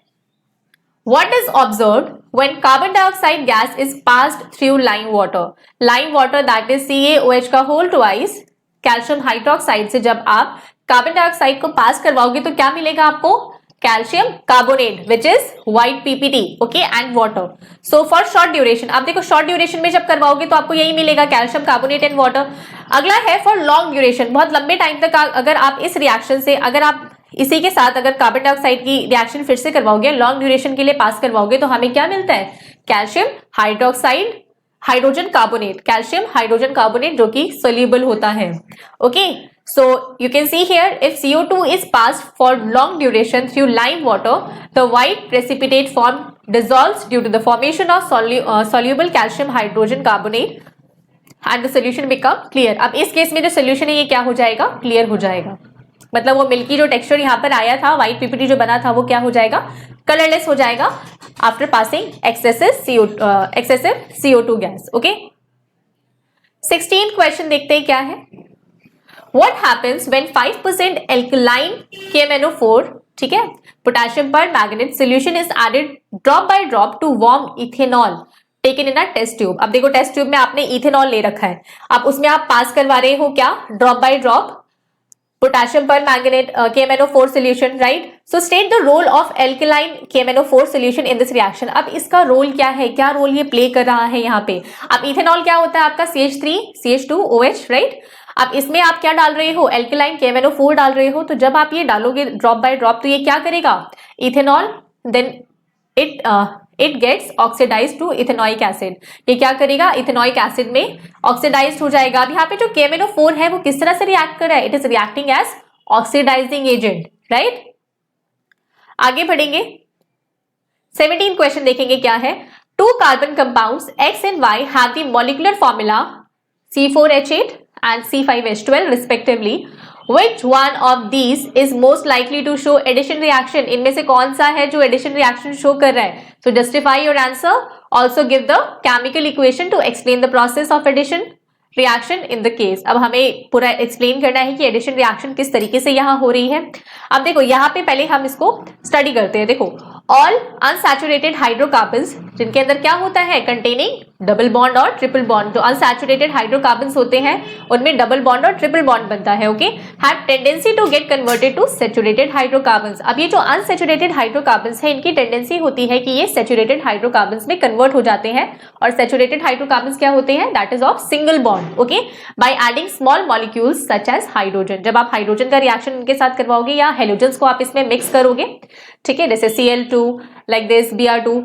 What is observed when carbon dioxide gas is passed through lime water? Lime water that is CaOH का whole twice कैल्शियम हाइड्रोक्साइड से जब आप कार्बन डाइऑक्साइड को पास करवाओगे तो क्या मिलेगा आपको, calcium carbonate which is white PPT. Okay, and water. So for short duration, अब देखो शॉर्ट ड्यूरेशन में जब करवाओगे तो आपको यही मिलेगा, कैल्शियम कार्बोनेट एंड वाटर. अगला है फॉर लॉन्ग ड्यूरेशन, बहुत लंबे टाइम तक अगर आप इस रिएक्शन से, अगर आप इसी के साथ अगर कार्बन डाइऑक्साइड की रिएक्शन फिर से करवाओगे, लॉन्ग ड्यूरेशन के लिए पास करवाओगे तो हमें क्या मिलता है, calcium hydroxide hydrogen carbonate, calcium hydrogen carbonate जो कि सोल्यूबल होता है. Okay, so you can see here if CO2 is passed for long duration through lime water, the white precipitate form dissolves due to the formation of soluble calcium hydrogen carbonate and the solution become clear. अब इस case में जो solution है ये क्या हो जाएगा, clear हो जाएगा. मतलब वो मिल्की जो टेक्सचर यहाँ पर आया था, व्हाइट पीपीटी जो बना था वो क्या हो जाएगा, कलरलेस हो जाएगा after passing excessive CO2 gas. Okay, 16 question देखते हैं क्या है. What happens when 5% alkaline KMnO4, ठीक है, potassium permanganate solution is added drop by drop to warm ethanol taken in a test tube. अब देखो टेस्ट ट्यूब में आपने इथेनॉल ले रखा है, अब उसमें आप पास करवा रहे हो क्या, drop by drop potassium permanganate KMnO4 solution, right? So state the role of alkaline KMnO4 solution in this reaction. अब इसका रोल क्या है, क्या रोल ये प्ले कर रहा है यहाँ पे. अब इथेनॉल क्या होता है आपका, CH3 CH2OH, राइट. अब इसमें आप क्या डाल रहे हो, एल्केलाइन KMnO4 डाल रहे हो. तो जब आप ये डालोगे ड्रॉप बाय ड्रॉप तो ये क्या करेगा, ethanol, then it gets oxidise to ethanoic acid. ये क्या करेगा, इथेनॉइक एसिड में ऑक्सीडाइज हो जाएगा। अब यहाँ पे जो KMnO4 है वो किस तरह से रिएक्ट कर रहा है, it is reacting as oxidising agent, right. आगे बढ़ेंगे, 17 क्वेश्चन देखेंगे क्या है। Two carbon compounds X and Y have the molecular formula C4H8 and C5H12 respectively. Which one of these is most likely to show addition reaction? इनमें से कौन सा है जो addition reaction show कर रहा है? So justify your answer. Also give the chemical equation to explain the process of addition reaction in the case. अब हमें पूरा explain करना है कि addition reaction किस तरीके से यहाँ हो रही है। अब देखो यहाँ पे पहले हम इसको study करते हैं। देखो all unsaturated hydrocarbons जिनके अंदर क्या होता है, containing डबल बॉन्ड और ट्रिपल बॉन्ड, जो अनसैचुरेटेड हाइड्रोकार्बन्स होते हैं उनमें डबल बॉन्ड और ट्रिपल बॉन्ड बनता है, okay, have tendency to get converted to saturated hydrocarbons. अब ये जो अनसैचुरेटेड हाइड्रोकार्बन्स है इनकी टेंडेंसी होती है कि ये सैचुरेटेड हाइड्रोकार्बन्स में कन्वर्ट हो जाते हैं। और सैचुरेटेड हाइड्रोकार्बन्स क्या होते हैं, that is of single bond, okay, by adding small molecules such as hydrogen. जब आप हाइड्रोजन का रिएक्शन इनके साथ करवाओगे या हेलोजन्स को आप इसमें मिक्स करोगे, ठीक है, जैसे Cl2 लाइक दिस Br2,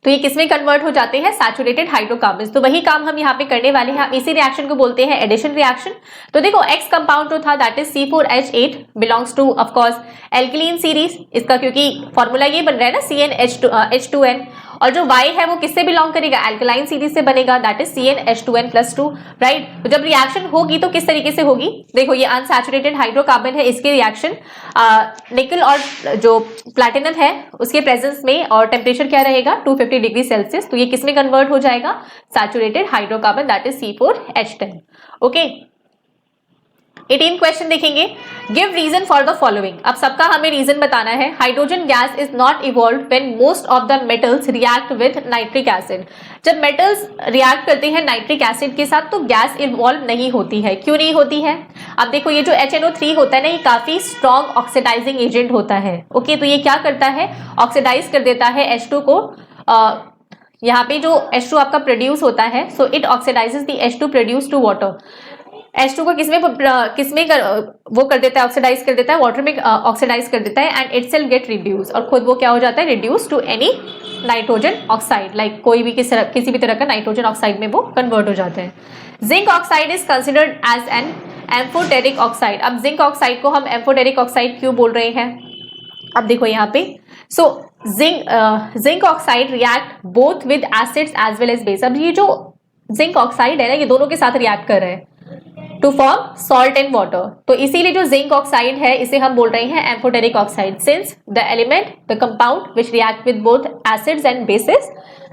तो ये किसमें कन्वर्ट हो जाते हैं, सैचुरेटेड हाइड्रोकार्बन्स। तो वही काम हम यहाँ पे करने वाले हैं। इसी रिएक्शन को बोलते हैं एडिशन रिएक्शन। तो देखो X कंपाउंड जो था that is C4H8 belongs to of course alkylene series, इसका क्योंकि फॉर्मूला ये बन रहा है ना CnH2n, और जो Y है वो किससे बिलोंग करेगा, एल्कलाइन सीरीज से बनेगा, दैट इज CnH2n+2, राइट। तो जब रिएक्शन होगी तो किस तरीके से होगी, देखो ये अनसैचुरेटेड हाइड्रोकार्बन है, इसकी रिएक्शन निकल और जो प्लैटिनम है उसके प्रेजेंस में, और टेम्परेचर क्या रहेगा 250 डिग्री सेल्सियस, तो ये किसमें कन्वर्ट हो जाएगा, saturated hydrocarbon that is C4H10, okay. 18 question देखेंगे, give reason for the following. अब सबका हमें रीजन बताना है। Hydrogen gas is not evolve when most of the metals react with nitric acid. जब मेटल्स रिएक्ट करते हैं नाइट्रिक एसिड के साथ तो गैस इवॉल्व नहीं होती है। क्यों नहीं होती है, अब देखो ये जो HNO3 होता है ना, ये काफी स्ट्रॉन्ग ऑक्सीडाइजिंग एजेंट होता है, ओके, तो ये क्या करता है, ऑक्सीडाइज कर देता है H2 को। यहाँ पे जो H2 आपका प्रोड्यूस होता है, so it oxidises the H2 produce to water. H2 को किसमें वो कर देता है, ऑक्सीडाइज कर देता है, वाटर में ऑक्सीडाइज कर देता है, एंड इटसेल्फ गेट रिड्यूस, और खुद वो क्या हो जाता है, reduce to any nitrogen oxide, like कोई भी किसी भी तरह का नाइट्रोजन ऑक्साइड में वो कन्वर्ट हो जाते हैं। Zinc oxide is considered as an amphoteric oxide. अब जिंक ऑक्साइड को हम एम्फोटेरिक ऑक्साइड क्यों बोल रहे हैं, अब देखो यहाँ पे, so zinc oxide react both with acids as well as base. अब ये जो जिंक ऑक्साइड है ना, ये दोनों के साथ रिएक्ट कर रहे हैं to form salt and water, तो इसीलिए जो जिंक ऑक्साइड है इसे हम बोल रहे हैं amphoteric oxide, since the element the compound which react with both acids and bases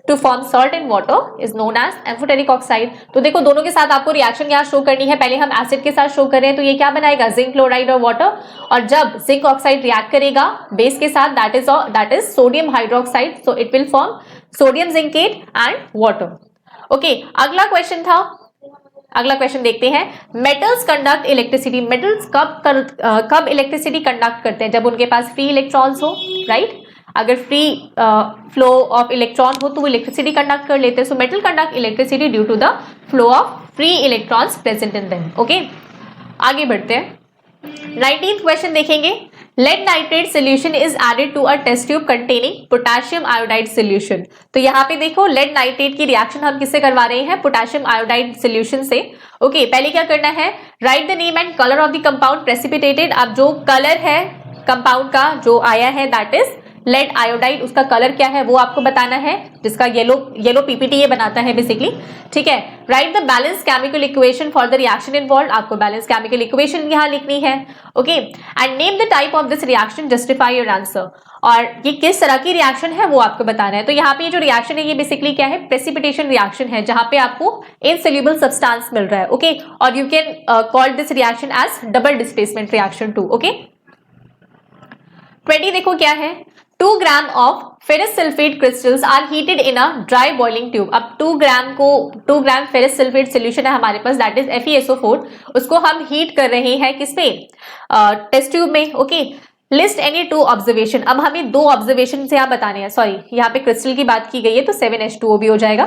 to form salt and water is known as amphoteric oxide. तो देखो दोनों के साथ आपको रिएक्शन यहाँ शो करनी है। पहले हम एसिड के साथ शो कर रहे हैं, तो ये क्या बनाएगा, जिंक क्लोराइड और वाटर, और जब जिंक ऑक्साइड रिएक्ट करेगा बेस के साथ that is sodium hydroxide, so it will form sodium zincate and water, okay. अगला क्वेश्चन देखते हैं, मेटल्स कंडक्ट इलेक्ट्रिसिटी। मेटल्स कब इलेक्ट्रिसिटी कंडक्ट करते हैं, जब उनके पास फ्री इलेक्ट्रॉन्स हो, राइट। अगर फ्री फ्लो ऑफ इलेक्ट्रॉन हो तो वो इलेक्ट्रिसिटी कंडक्ट कर लेते हैं। So metal conduct electricity due to the flow of free electrons present in them, okay. आगे बढ़ते हैं, 19th क्वेश्चन देखेंगे, lead nitrate solution is added to a test tube containing potassium iodide solution. तो यहाँ पे देखो लेड नाइट्रेट की reaction हम किससे करवा रहे हैं, पोटेशियम आयोडाइड सोल्यूशन से, ओके। पहले क्या करना है, write the name and colour of the compound precipitated. अब जो कलर है कंपाउंड का जो आया है दैट इज लेड आयोडाइड, उसका कलर क्या है वो आपको बताना है, जिसका येलो पीपीटी ये बनाता है बेसिकली, ठीक है। Write the balance chemical equation for the reaction involve, आपको बैलेंस केमिकल इक्वेशन यहाँ लिखनी है, okay. And name the type of this reaction, justify your answer, और ये किस तरह की रिएक्शन है वो आपको बताना है। तो यहाँ पे ये जो रिएक्शन है ये बेसिकली क्या है, प्रेसिपिटेशन रिएक्शन है, जहां पे आपको इनसोल्यूबल सब्सटेंस मिल रहा है, ओके। और you can call this reaction as double displacement reaction too, okay. 20 देखो क्या है, 2 gram of ferrous sulphate crystals are heated in a dry boiling tube. अब 2 ग्राम फेरस सल्फेट सोल्यूशन है हमारे पास दैट इज FeSO4, उसको हम हीट कर रहे हैं किसमें, टेस्ट ट्यूब में, ओके। List any 2 observation. अब हमें 2 ऑब्जर्वेशन से यहाँ बताने हैं, सॉरी यहाँ पे क्रिस्टल की बात की गई है तो 7H2O भी हो जाएगा।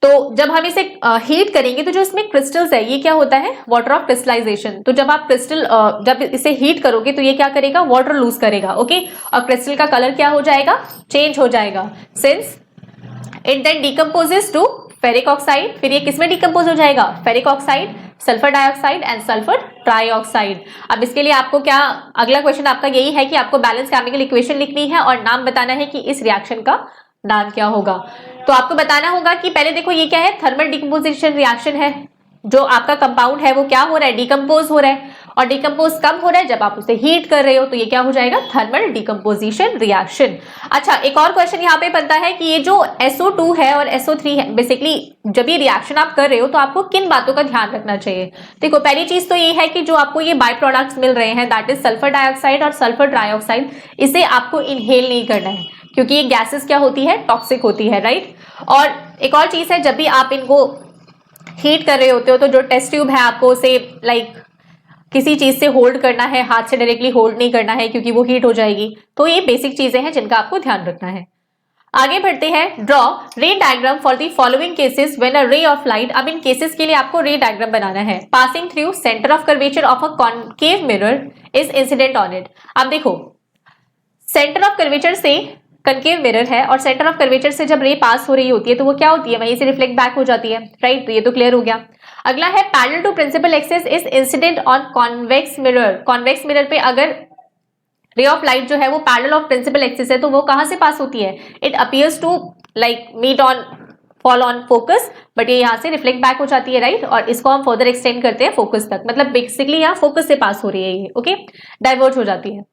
तो जब हम इसे हीट करेंगे तो जो इसमें क्रिस्टल्स है ये क्या होता है, वाटर ऑफ क्रिस्टलाइजेशन। तो जब आप जब इसे हीट करोगे तो ये क्या करेगा, वाटर लूज करेगा, ओके। और क्रिस्टल का कलर क्या हो जाएगा, चेंज हो जाएगा, since it then decomposes to ferric oxide. फिर ये किसमें डिकम्पोज हो जाएगा, ferric oxide, sulphur dioxide and sulphur trioxide. अब इसके लिए आपको क्या, अगला क्वेश्चन आपका यही है कि आपको बैलेंस केमिकल इक्वेशन लिखनी है और नाम बताना है कि इस रिएक्शन का नाम क्या होगा। तो आपको बताना होगा कि पहले देखो ये क्या है, थर्मल डिकम्पोजिशन रिएक्शन है। जो आपका कंपाउंड है वो क्या हो रहा है, डिकम्पोज हो रहा है, और डिकम्पोज कब हो रहा है, जब आप उसे हीट कर रहे हो, तो ये क्या हो जाएगा, थर्मल डिकम्पोजिशन रिएक्शन। अच्छा, एक और क्वेश्चन यहाँ पे बनता है कि ये जो SO2 है और SO3 है, बेसिकली जब ये रिएक्शन आप कर रहे हो तो आपको किन बातों का ध्यान रखना चाहिए। देखो पहली चीज तो ये है कि जो आपको ये बाय प्रोडक्ट्स मिल रहे हैं, दैट इज सल्फर डाइऑक्साइड और सल्फर ट्राइऑक्साइड, इसे आपको इनहेल नहीं करना है, क्योंकि ये गैसेस क्या होती है, टॉक्सिक होती है, राइट। और एक और चीज है, जब भी आप इनको हीट कर रहे होते हो तो जो टेस्ट ट्यूब है आपको उसे किसी चीज से होल्ड करना है, हाथ से डायरेक्टली होल्ड नहीं करना है क्योंकि वो हीट हो जाएगी। तो ये बेसिक चीजें हैं जिनका आपको ध्यान रखना है। आगे बढ़ते हैं, ड्रॉ रे diagram for the following cases when a ray of light. अब इन केसेस के लिए आपको रे डायग्राम बनाना है। Passing through centre of curvature of a concave mirror is incident on it. अब देखो सेंटर ऑफ कर्वेचर से कनकेव मिरर है और सेंटर ऑफ कर्वेचर से जब रे पास हो रही होती है तो वो क्या होती है, वहीं से रिफ्लेक्ट बैक हो जाती है, राइट। तो ये तो क्लियर हो गया। अगला है parallel to principal axis is incident on convex mirror. Convex mirror पे अगर रे ऑफ लाइट जो है वो पैरेलल ऑफ प्रिंसिपल एक्सिस है तो वो कहां से पास होती है, it appears to meet on fall on focus, but ये यहाँ से रिफ्लेक्ट बैक हो जाती है, राइट। और इसको हम फर्दर एक्सटेंड करते हैं फोकस तक, मतलब बेसिकली यहाँ फोकस से पास हो रही है ये, ओके, डाइवर्ज हो जाती है।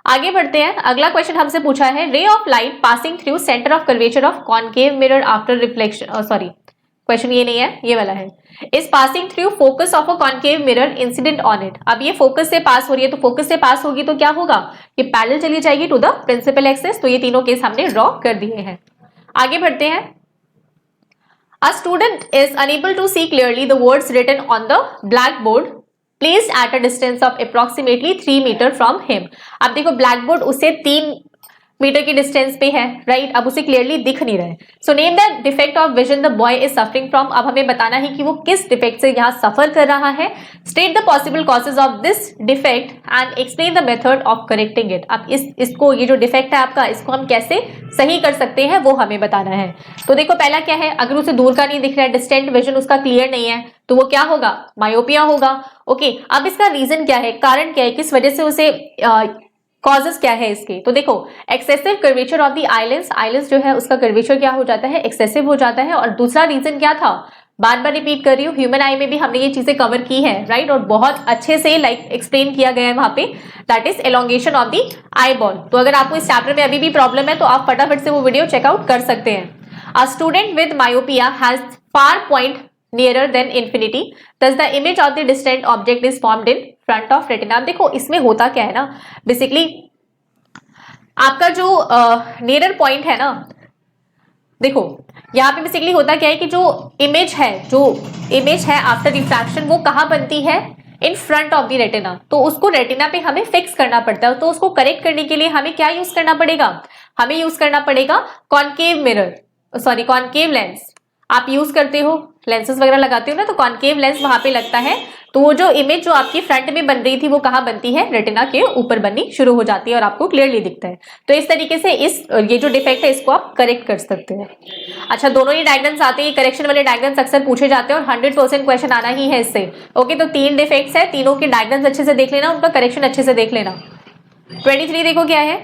आगे बढ़ते हैं, अगला क्वेश्चन हमसे पूछा है, ray of light passing through centre of curvature of concave mirror after reflection, sorry question ये नहीं है, ये वाला है, is passing through focus of a concave mirror incident on it. अब ये फोकस से पास हो रही है, तो फोकस से पास होगी तो क्या होगा, ये पैरेलल चली जाएगी टू द प्रिंसिपल एक्सिस। तो ये तीनों केस हमने ड्रॉ कर दिए हैं। आगे बढ़ते हैं, a student is unable to see clearly the words written on the black board placed at a distance of approximately 3 metre from him। अब देखो ब्लैक बोर्ड उससे 3 मीटर की डिस्टेंस पे है, राइट। अब उसे क्लियरली दिख नहीं रहा है। So name the defect of vision the boy is suffering from. अब हमें बताना है कि वो किस डिफेक्ट से यहाँ सफर कर रहा है। State the possible causes of this defect and explain the method of correcting it. अब इसको, ये जो डिफेक्ट है आपका, इसको हम कैसे सही कर सकते हैं वो हमें बताना है। तो देखो पहला क्या है, अगर उसे दूर का नहीं दिख रहा है, डिस्टेंट विजन उसका क्लियर नहीं है, तो वो क्या होगा, मायोपिया होगा, ओके। अब इसका रीजन क्या है, कारण क्या है, किस वजह से उसे कॉजेस क्या है इसके। तो देखो excessive curvature of the eyelids, eyelids जो है उसका कर्वेचर क्या हो जाता है, एक्सेसिव हो जाता है। और दूसरा रीजन क्या था, बार बार रिपीट कर रही हूँ, ह्यूमन आई में भी हमने ये चीजें कवर की है, राइट, और बहुत अच्छे से एक्सप्लेन किया गया है वहां पे, that is elongation of the eye ball. तो अगर आपको इस चैप्टर में अभी भी प्रॉब्लम है तो आप फटाफट से वो वीडियो चेकआउट कर सकते हैं। A student with myopia has far point nearer than infinity, thus the image of the distant object is formed in front of retina। अब देखो इसमें होता क्या है ना, बेसिकली आपका जो नियर पॉइंट है ना, देखो यहाँ पे बेसिकली होता क्या है कि जो इमेज है आफ्टर रिफ्रैक्शन वो कहाँ बनती है, इन फ्रंट ऑफ द रेटिना। तो उसको रेटिना पे हमें फिक्स करना पड़ता है। तो उसको करेक्ट करने के लिए हमें क्या यूज करना पड़ेगा, हमें यूज करना पड़ेगा concave mirror, sorry concave lens. आप यूज करते हो, लेंसेज वगैरह लगाते हो ना, तो कॉनकेव लेंस वहां पे लगता है। तो वो जो इमेज जो आपकी फ्रंट में बन रही थी वो कहाँ बनती है, रेटिना के ऊपर बननी शुरू हो जाती है और आपको क्लियरली दिखता है। तो इस तरीके से ये जो डिफेक्ट है इसको आप करेक्ट कर सकते हैं। अच्छा, दोनों ही डायग्राम्स आते हैं, करेक्शन वाले डायग्राम्स अक्सर पूछे जाते हैं और 100% क्वेश्चन आना ही है इससे, ओके। तो 3 डिफेक्ट्स है, तीनों के डायग्राम्स अच्छे से देख लेना, उनका करेक्शन अच्छे से देख लेना। 23 देखो क्या है,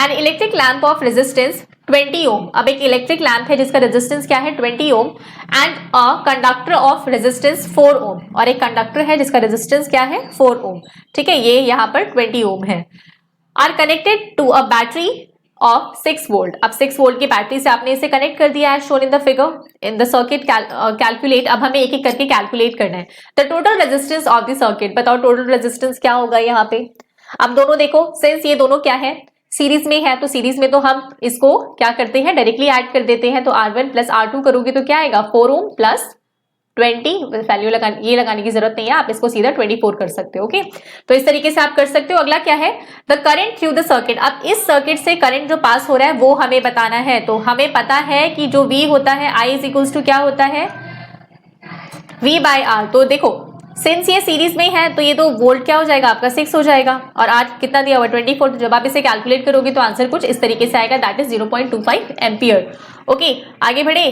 an electric lamp of resistance 20 ओम। अब एक इलेक्ट्रिक लैंप है जिसका रेजिस्टेंस क्या है, 20 ohm, and a conductor of resistance 4 ohm, और एक कंडक्टर है जिसका रेजिस्टेंस क्या है, 4 ओम, ठीक है, ये यहाँ पर 20 ओम है, are connected to a battery of 6 volt. अब 6 वोल्ट की बैटरी से आपने इसे कनेक्ट कर दिया है, shown in the figure in the circuit. Calculate, अब हमें एक एक करके कैलकुलेट करना है the total resistance of the circuit. बताओ टोटल रेजिस्टेंस क्या होगा यहाँ पे। अब दोनों देखो, सिंस ये दोनों क्या है, सीरीज में है, तो सीरीज में तो हम इसको क्या करते हैं, डायरेक्टली ऐड कर देते हैं। तो R1 प्लस R2 करोगे तो क्या आएगा, 4 ओम प्लस 20 वैल्यू लगाने की जरूरत नहीं है, आप इसको सीधा 24 कर सकते हो। ओके, तो इस तरीके से आप कर सकते हो। अगला क्या है, the current through the circuit. अब इस सर्किट से करंट जो पास हो रहा है वो हमें बताना है। तो हमें पता है कि जो V होता है I इज इक्वल्स टू क्या होता है, V बाय R। तो देखो सिंस ये सीरीज में है तो ये तो वोल्ट क्या हो जाएगा आपका 6 हो जाएगा, और आज कितना दिया हुआ 24। तो जब आप इसे कैलकुलेट करोगे तो आंसर कुछ इस तरीके से आएगा, दैट इज 0.25 एम्पियर। ओके, आगे बढ़े।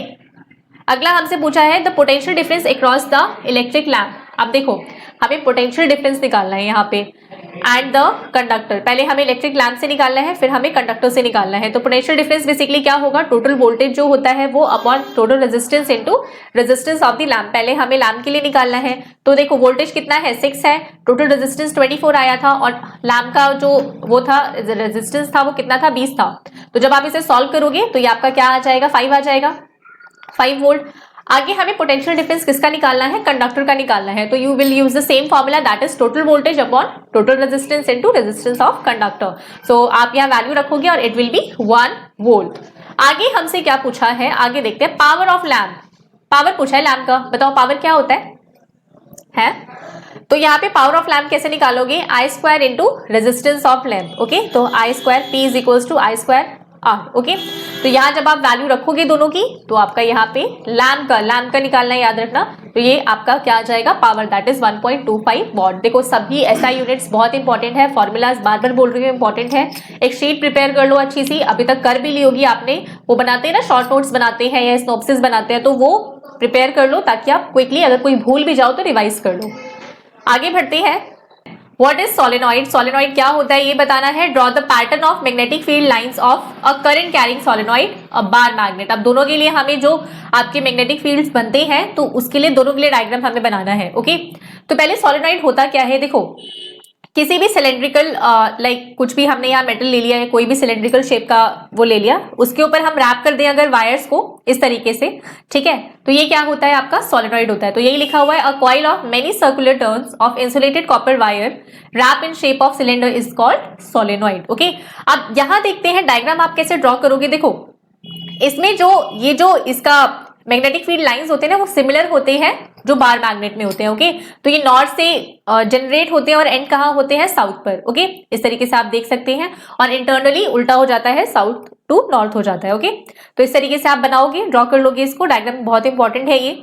अगला हमसे पूछा है the potential difference across the electric lamp. अब देखो हमें पोटेंशियल डिफरेंस निकालना है यहाँ पे एंड द कंडक्टर। पहले हमें इलेक्ट्रिक लैम्प से निकालना है, फिर हमें कंडक्टर से निकालना है। तो पोटेंशियल डिफरेंस बेसिकली क्या होगा, टोटल वोल्टेज जो होता है वो upon total resistance into resistance of the lamp. पहले हमें लैम्प के लिए निकालना है। तो देखो वोल्टेज कितना है 6 है, टोटल रेजिस्टेंस 24 आया था, और लैम्प का जो वो था रेजिस्टेंस था वो कितना था 20 था। तो जब आप इसे सॉल्व करोगे तो ये आपका क्या आ जाएगा 5 आ जाएगा, 5 वोल्ट। आगे हमें पोटेंशियल डिफरेंस किसका निकालना है, कंडक्टर का निकालना है। तो you will use the same formula, that is total voltage upon total resistance into resistance of conductor. So आप यहाँ वैल्यू रखोगे और इट विल बी 1 वोल्ट। आगे हमसे क्या पूछा है, आगे देखते हैं पावर ऑफ लैम्प। पावर पूछा है लैम्प का, बताओ पावर क्या होता है? तो यहाँ पे पावर ऑफ लैम्प कैसे निकालोगे, I square into resistance of lamp. Okay, तो I square P is equals to I square R. Okay, तो यहाँ जब आप वैल्यू रखोगे दोनों की तो आपका यहाँ पे लैम्प का निकालना है, याद रखना। तो ये आपका क्या आ जाएगा पावर, दैट इज 1.25 वॉट। देखो सभी एसआई यूनिट्स बहुत इंपॉर्टेंट है, फॉर्मूलाज बार बार बोल रही हूँ इंपॉर्टेंट है। एक शीट प्रिपेयर कर लो अच्छी सी, अभी तक कर भी ली होगी आपने, वो बनाते हैं ना शॉर्ट नोट्स बनाते हैं या स्नोप्सिस बनाते हैं, तो वो प्रिपेयर कर लो ताकि आप क्विकली अगर कोई भूल भी जाओ तो रिवाइज कर लो। आगे बढ़ते हैं, व्हाट इज सोलेनॉइड। सोलेनॉइड क्या होता है ये बताना है। Draw the pattern of magnetic field lines of a current carrying solenoid a bar magnet. अब दोनों के लिए हमें जो आपके मैग्नेटिक फील्ड्स बनते हैं तो उसके लिए दोनों के लिए डायग्राम हमें बनाना है। ओके, तो पहले सोलेनॉइड होता क्या है, देखो किसी भी सिलेंड्रिकल लाइक कुछ भी हमने यहाँ मेटल ले लिया है, कोई भी सिलेंड्रिकल शेप का वो ले लिया, उसके ऊपर हम रैप कर दें अगर वायर्स को इस तरीके से, ठीक है, तो ये क्या होता है आपका सोलेनॉइड होता है। तो यही लिखा हुआ है, a coil of many circular turns of insulated copper wire wrap in shape of cylinder is called solenoid. Okay, अब यहाँ देखते हैं डायग्राम आप कैसे ड्रॉ करोगे। देखो इसमें जो इसका मैग्नेटिक फील्ड लाइंस होते हैं ना वो सिमिलर होते हैं जो बार मैग्नेट में होते हैं। ओके, तो ये नॉर्थ से जनरेट होते हैं और एंड कहाँ होते हैं साउथ पर। ओके, इस तरीके से आप देख सकते हैं, और इंटरनली उल्टा हो जाता है, साउथ टू नॉर्थ हो जाता है। ओके, तो इस तरीके से आप बनाओगे, ड्रॉ कर लोगे इसको, डायग्राम बहुत इंपॉर्टेंट है ये।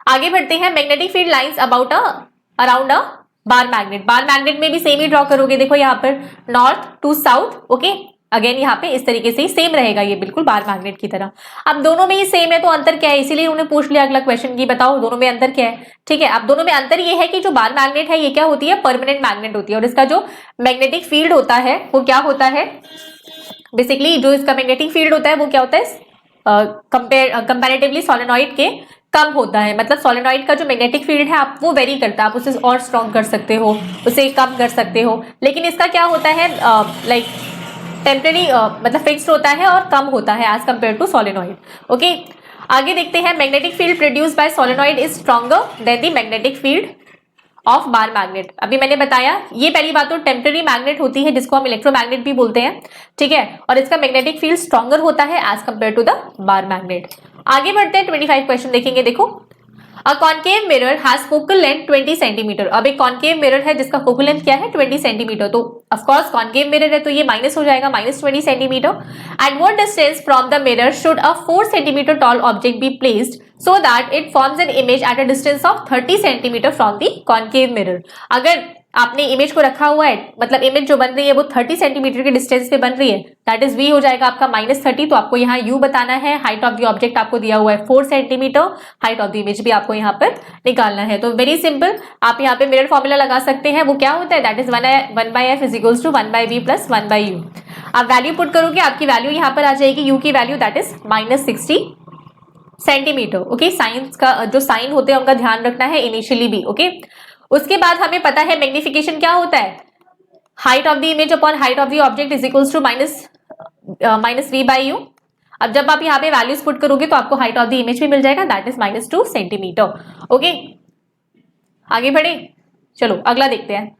आगे बढ़ते हैं, magnetic field lines around a bar magnet. Bar magnet में भी सेम ही ड्रॉ करोगे, देखो यहाँ पर north to south. Okay, again यहाँ पे इस तरीके से ही सेम रहेगा, ये बिल्कुल बार मैग्नेट की तरह। अब दोनों में ही सेम है तो अंतर क्या है, इसीलिए उन्होंने पूछ लिया अगला क्वेश्चन की बताओ दोनों में अंतर क्या है। ठीक है, अब दोनों में अंतर ये है कि जो बार मैग्नेट है ये क्या होती है, परमानेंट मैग्नेट होती है, और इसका जो मैग्नेटिक फील्ड होता है वो क्या होता है, बेसिकली जो इसका मैग्नेटिक फील्ड होता है वो क्या होता है, कंपैरेटिवली सोलेनॉइड के कम होता है। मतलब सोलेनॉइड का जो मैग्नेटिक फील्ड है आप वो वेरी करता है, आप उसे और स्ट्रॉन्ग कर सकते हो, उसे कम कर सकते हो, लेकिन इसका क्या होता है लाइक टेम्परेरी मतलब फिक्स्ड होता है और कम होता है as compare to solenoid. Okay, आगे देखते हैं, magnetic field produced by solenoid is stronger than the magnetic field of bar magnet. अभी मैंने बताया ये पहली बात तो टेम्परेरी मैग्नेट होती है जिसको हम इलेक्ट्रोमैग्नेट भी बोलते हैं, ठीक है, और इसका मैग्नेटिक फील्ड स्ट्रॉन्गर होता है as compare to the bar magnet. आगे बढ़ते हैं, 25 क्वेश्चन देखेंगे। देखो, a concave mirror has focal length 20 centimetre. अब एक कॉनकेव मिरर है जिसका फोकल लेंथ क्या है 20 सेंटीमीटर, तो ऑफ कोर्स कॉनकेव मिरर है तो ये माइनस हो जाएगा, -20 centimetre. At what distance from the mirror should a 4 centimetre tall object be placed so that it forms an image at a distance of 30 centimetre from the concave mirror। अगर आपने image को रखा हुआ है, मतलब image जो बन रही है वो 30 सेंटीमीटर के डिस्टेंस पे बन रही है, दैट इज v हो जाएगा आपका -30। तो आपको यहाँ u बताना है, हाइट ऑफ द ऑब्जेक्ट आपको दिया हुआ है 4 centimetre, height of the image भी आपको यहाँ पर निकालना है। तो वेरी सिंपल, आप यहाँ पे मिरर फॉर्मूला लगा सकते हैं, वो क्या होता है, that is 1/f is equals to 1/v plus 1/u। आप वैल्यू पुट करोगे, आपकी वैल्यू यहाँ पर आ जाएगी, u की value that is -60 centimetre. Okay, science का जो साइन होते हैं उनका ध्यान रखना है इनिशियली भी। ओके, उसके बाद हमें पता है मैग्निफिकेशन क्या होता है, height of the image upon height of the object is equals to minus v by u. अब जब आप यहाँ पे वैल्यूज पुट करोगे तो आपको हाइट ऑफ द इमेज भी मिल जाएगा, दैट इज -2 सेंटीमीटर। ओके, आगे बढ़े, चलो अगला देखते हैं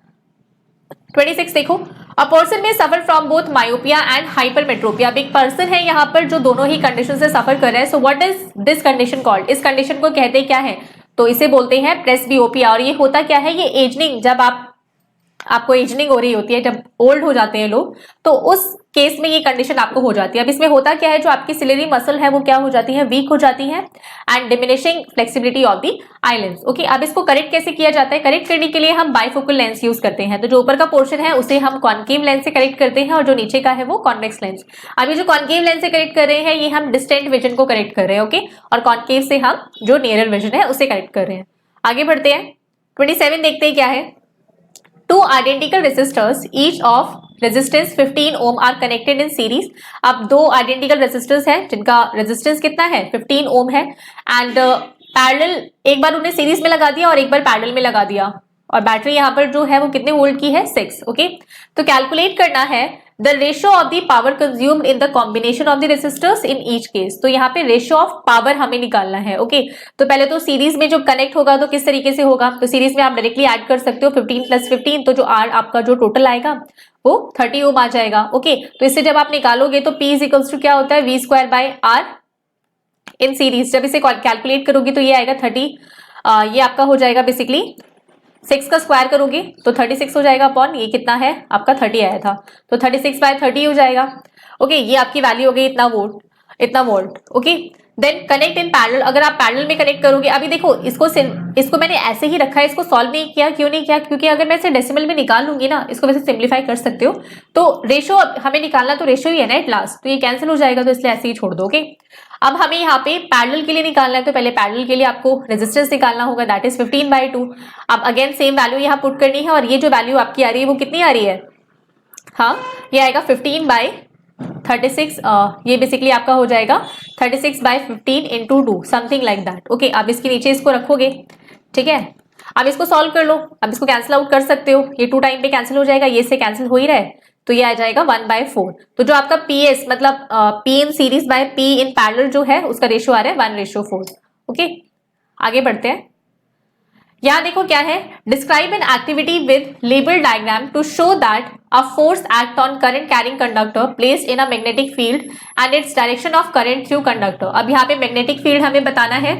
26। देखो, अ पर्सन में suffer from both myopia and hypermetropia. अब एक पर्सन है यहाँ पर जो दोनों ही कंडीशन से सफर कर रहा है। सो what is this condition called? इस कंडीशन को कहते क्या है? तो इसे बोलते हैं प्रेसबियोपिया। और ये होता क्या है? ये एजनिंग, जब आपको एजनिंग हो रही होती है, जब ओल्ड हो जाते हैं लोग, तो उस केस में ये कंडीशन आपको हो जाती है। अब इसमें होता क्या है, जो आपकी सिलेरी मसल है वो क्या हो जाती है? वीक हो जाती है and diminishing flexibility of the eyelids. Okay, अब इसको करेक्ट कैसे किया जाता है? करेक्ट करने के लिए हम बाइफोकल लेंस यूज करते हैं। तो जो ऊपर का पोर्शन है उसे हम कॉन्केव लेंस से करेक्ट करते हैं और जो नीचे का है वो कॉन्वेक्स लेंस। अब ये जो कॉन्केव लेंस से करेक्ट कर रहे हैं ये हम डिस्टेंट विजन को करेक्ट कर रहे हैं। ओके, और कॉन्केव से हम जो नियरर विजन है उसे करेक्ट कर रहे हैं। आगे बढ़ते हैं, 27 देखते हैं क्या है। Two identical resistors, each of resistance 15 ohm are connected in series। अब दो identical resistors हैं जिनका resistance कितना है? 15 ohm है एंड पैरेलल, एक बार उन्हें सीरीज में लगा दिया और एक बार पैरेलल में लगा दिया, और बैटरी यहाँ पर जो है वो कितने वोल्ट की है? 6। ओके, तो कैलकुलेट करना है the ratio of the power consumed in the combination of the resistors in each case. तो यहाँ पे रेशियो ऑफ पावर हमें निकालना है। ओके, तो पहले तो सीरीज में जो कनेक्ट होगा तो किस तरीके से होगा? तो सीरीज में आप डायरेक्टली ऐड कर सकते हो 15 + 15, तो जो आर आपका जो टोटल आएगा वो 30 ओम आ जाएगा। ओके, तो इससे जब आप निकालोगे तो P = क्या होता है? V²/R in series. जब इसे कैलकुलेट करोगे तो ये आएगा 30, ये आपका हो जाएगा बेसिकली 6 का स्क्वायर करोगे तो 36 हो जाएगा अपॉन ये कितना है आपका 30 आया था, तो 36/30 हो जाएगा। ओके, ये आपकी वैल्यू हो गई इतना volt. Okay, then connect in parallel. अगर आप पैरेलल में कनेक्ट करोगे, अभी देखो इसको मैंने ऐसे ही रखा है, इसको सॉल्व नहीं किया। क्यों नहीं किया? क्योंकि अगर मैं इसे डेसिमल में निकाल लूंगी ना, इसको वैसे सिंप्लीफाई कर सकते हो, तो रेशियो हमें निकालना, तो रेशियो ही है ना एट लास्ट, तो ये कैंसिल हो जाएगा, तो इसलिए ऐसे ही छोड़ दो। ओके, अब हमें यहाँ पे पैरेलल के लिए निकालना है, तो पहले पैरेलल के लिए आपको रेजिस्टेंस निकालना होगा, दैट इज 15/2। अब अगेन सेम वैल्यू यहाँ पुट करनी है, और ये जो वैल्यू आपकी आ रही है वो कितनी आ रही है? हाँ, ये आएगा 15/36। ये बेसिकली आपका हो जाएगा 36/15 × 2, समथिंग लाइक दैट। ओके, अब इसके नीचे इसको रखोगे, ठीक है। अब इसको सॉल्व कर लो, अब इसको कैंसिल आउट कर सकते हो, ये 2 टाइम पे कैंसिल हो जाएगा, ये से कैंसिल हो ही रहा है, तो ये आ जाएगा 1/4। तो जो आपका PS मतलब P in series by P in parallel जो है उसका रेशियो आ रहा है 1/4। ओके, आगे बढ़ते हैं। यहाँ देखो क्या है, describe an activity with label diagram to show that a force act on current carrying conductor placed in a magnetic field and its direction of current through conductor. अब यहाँ पे मैग्नेटिक फील्ड हमें बताना है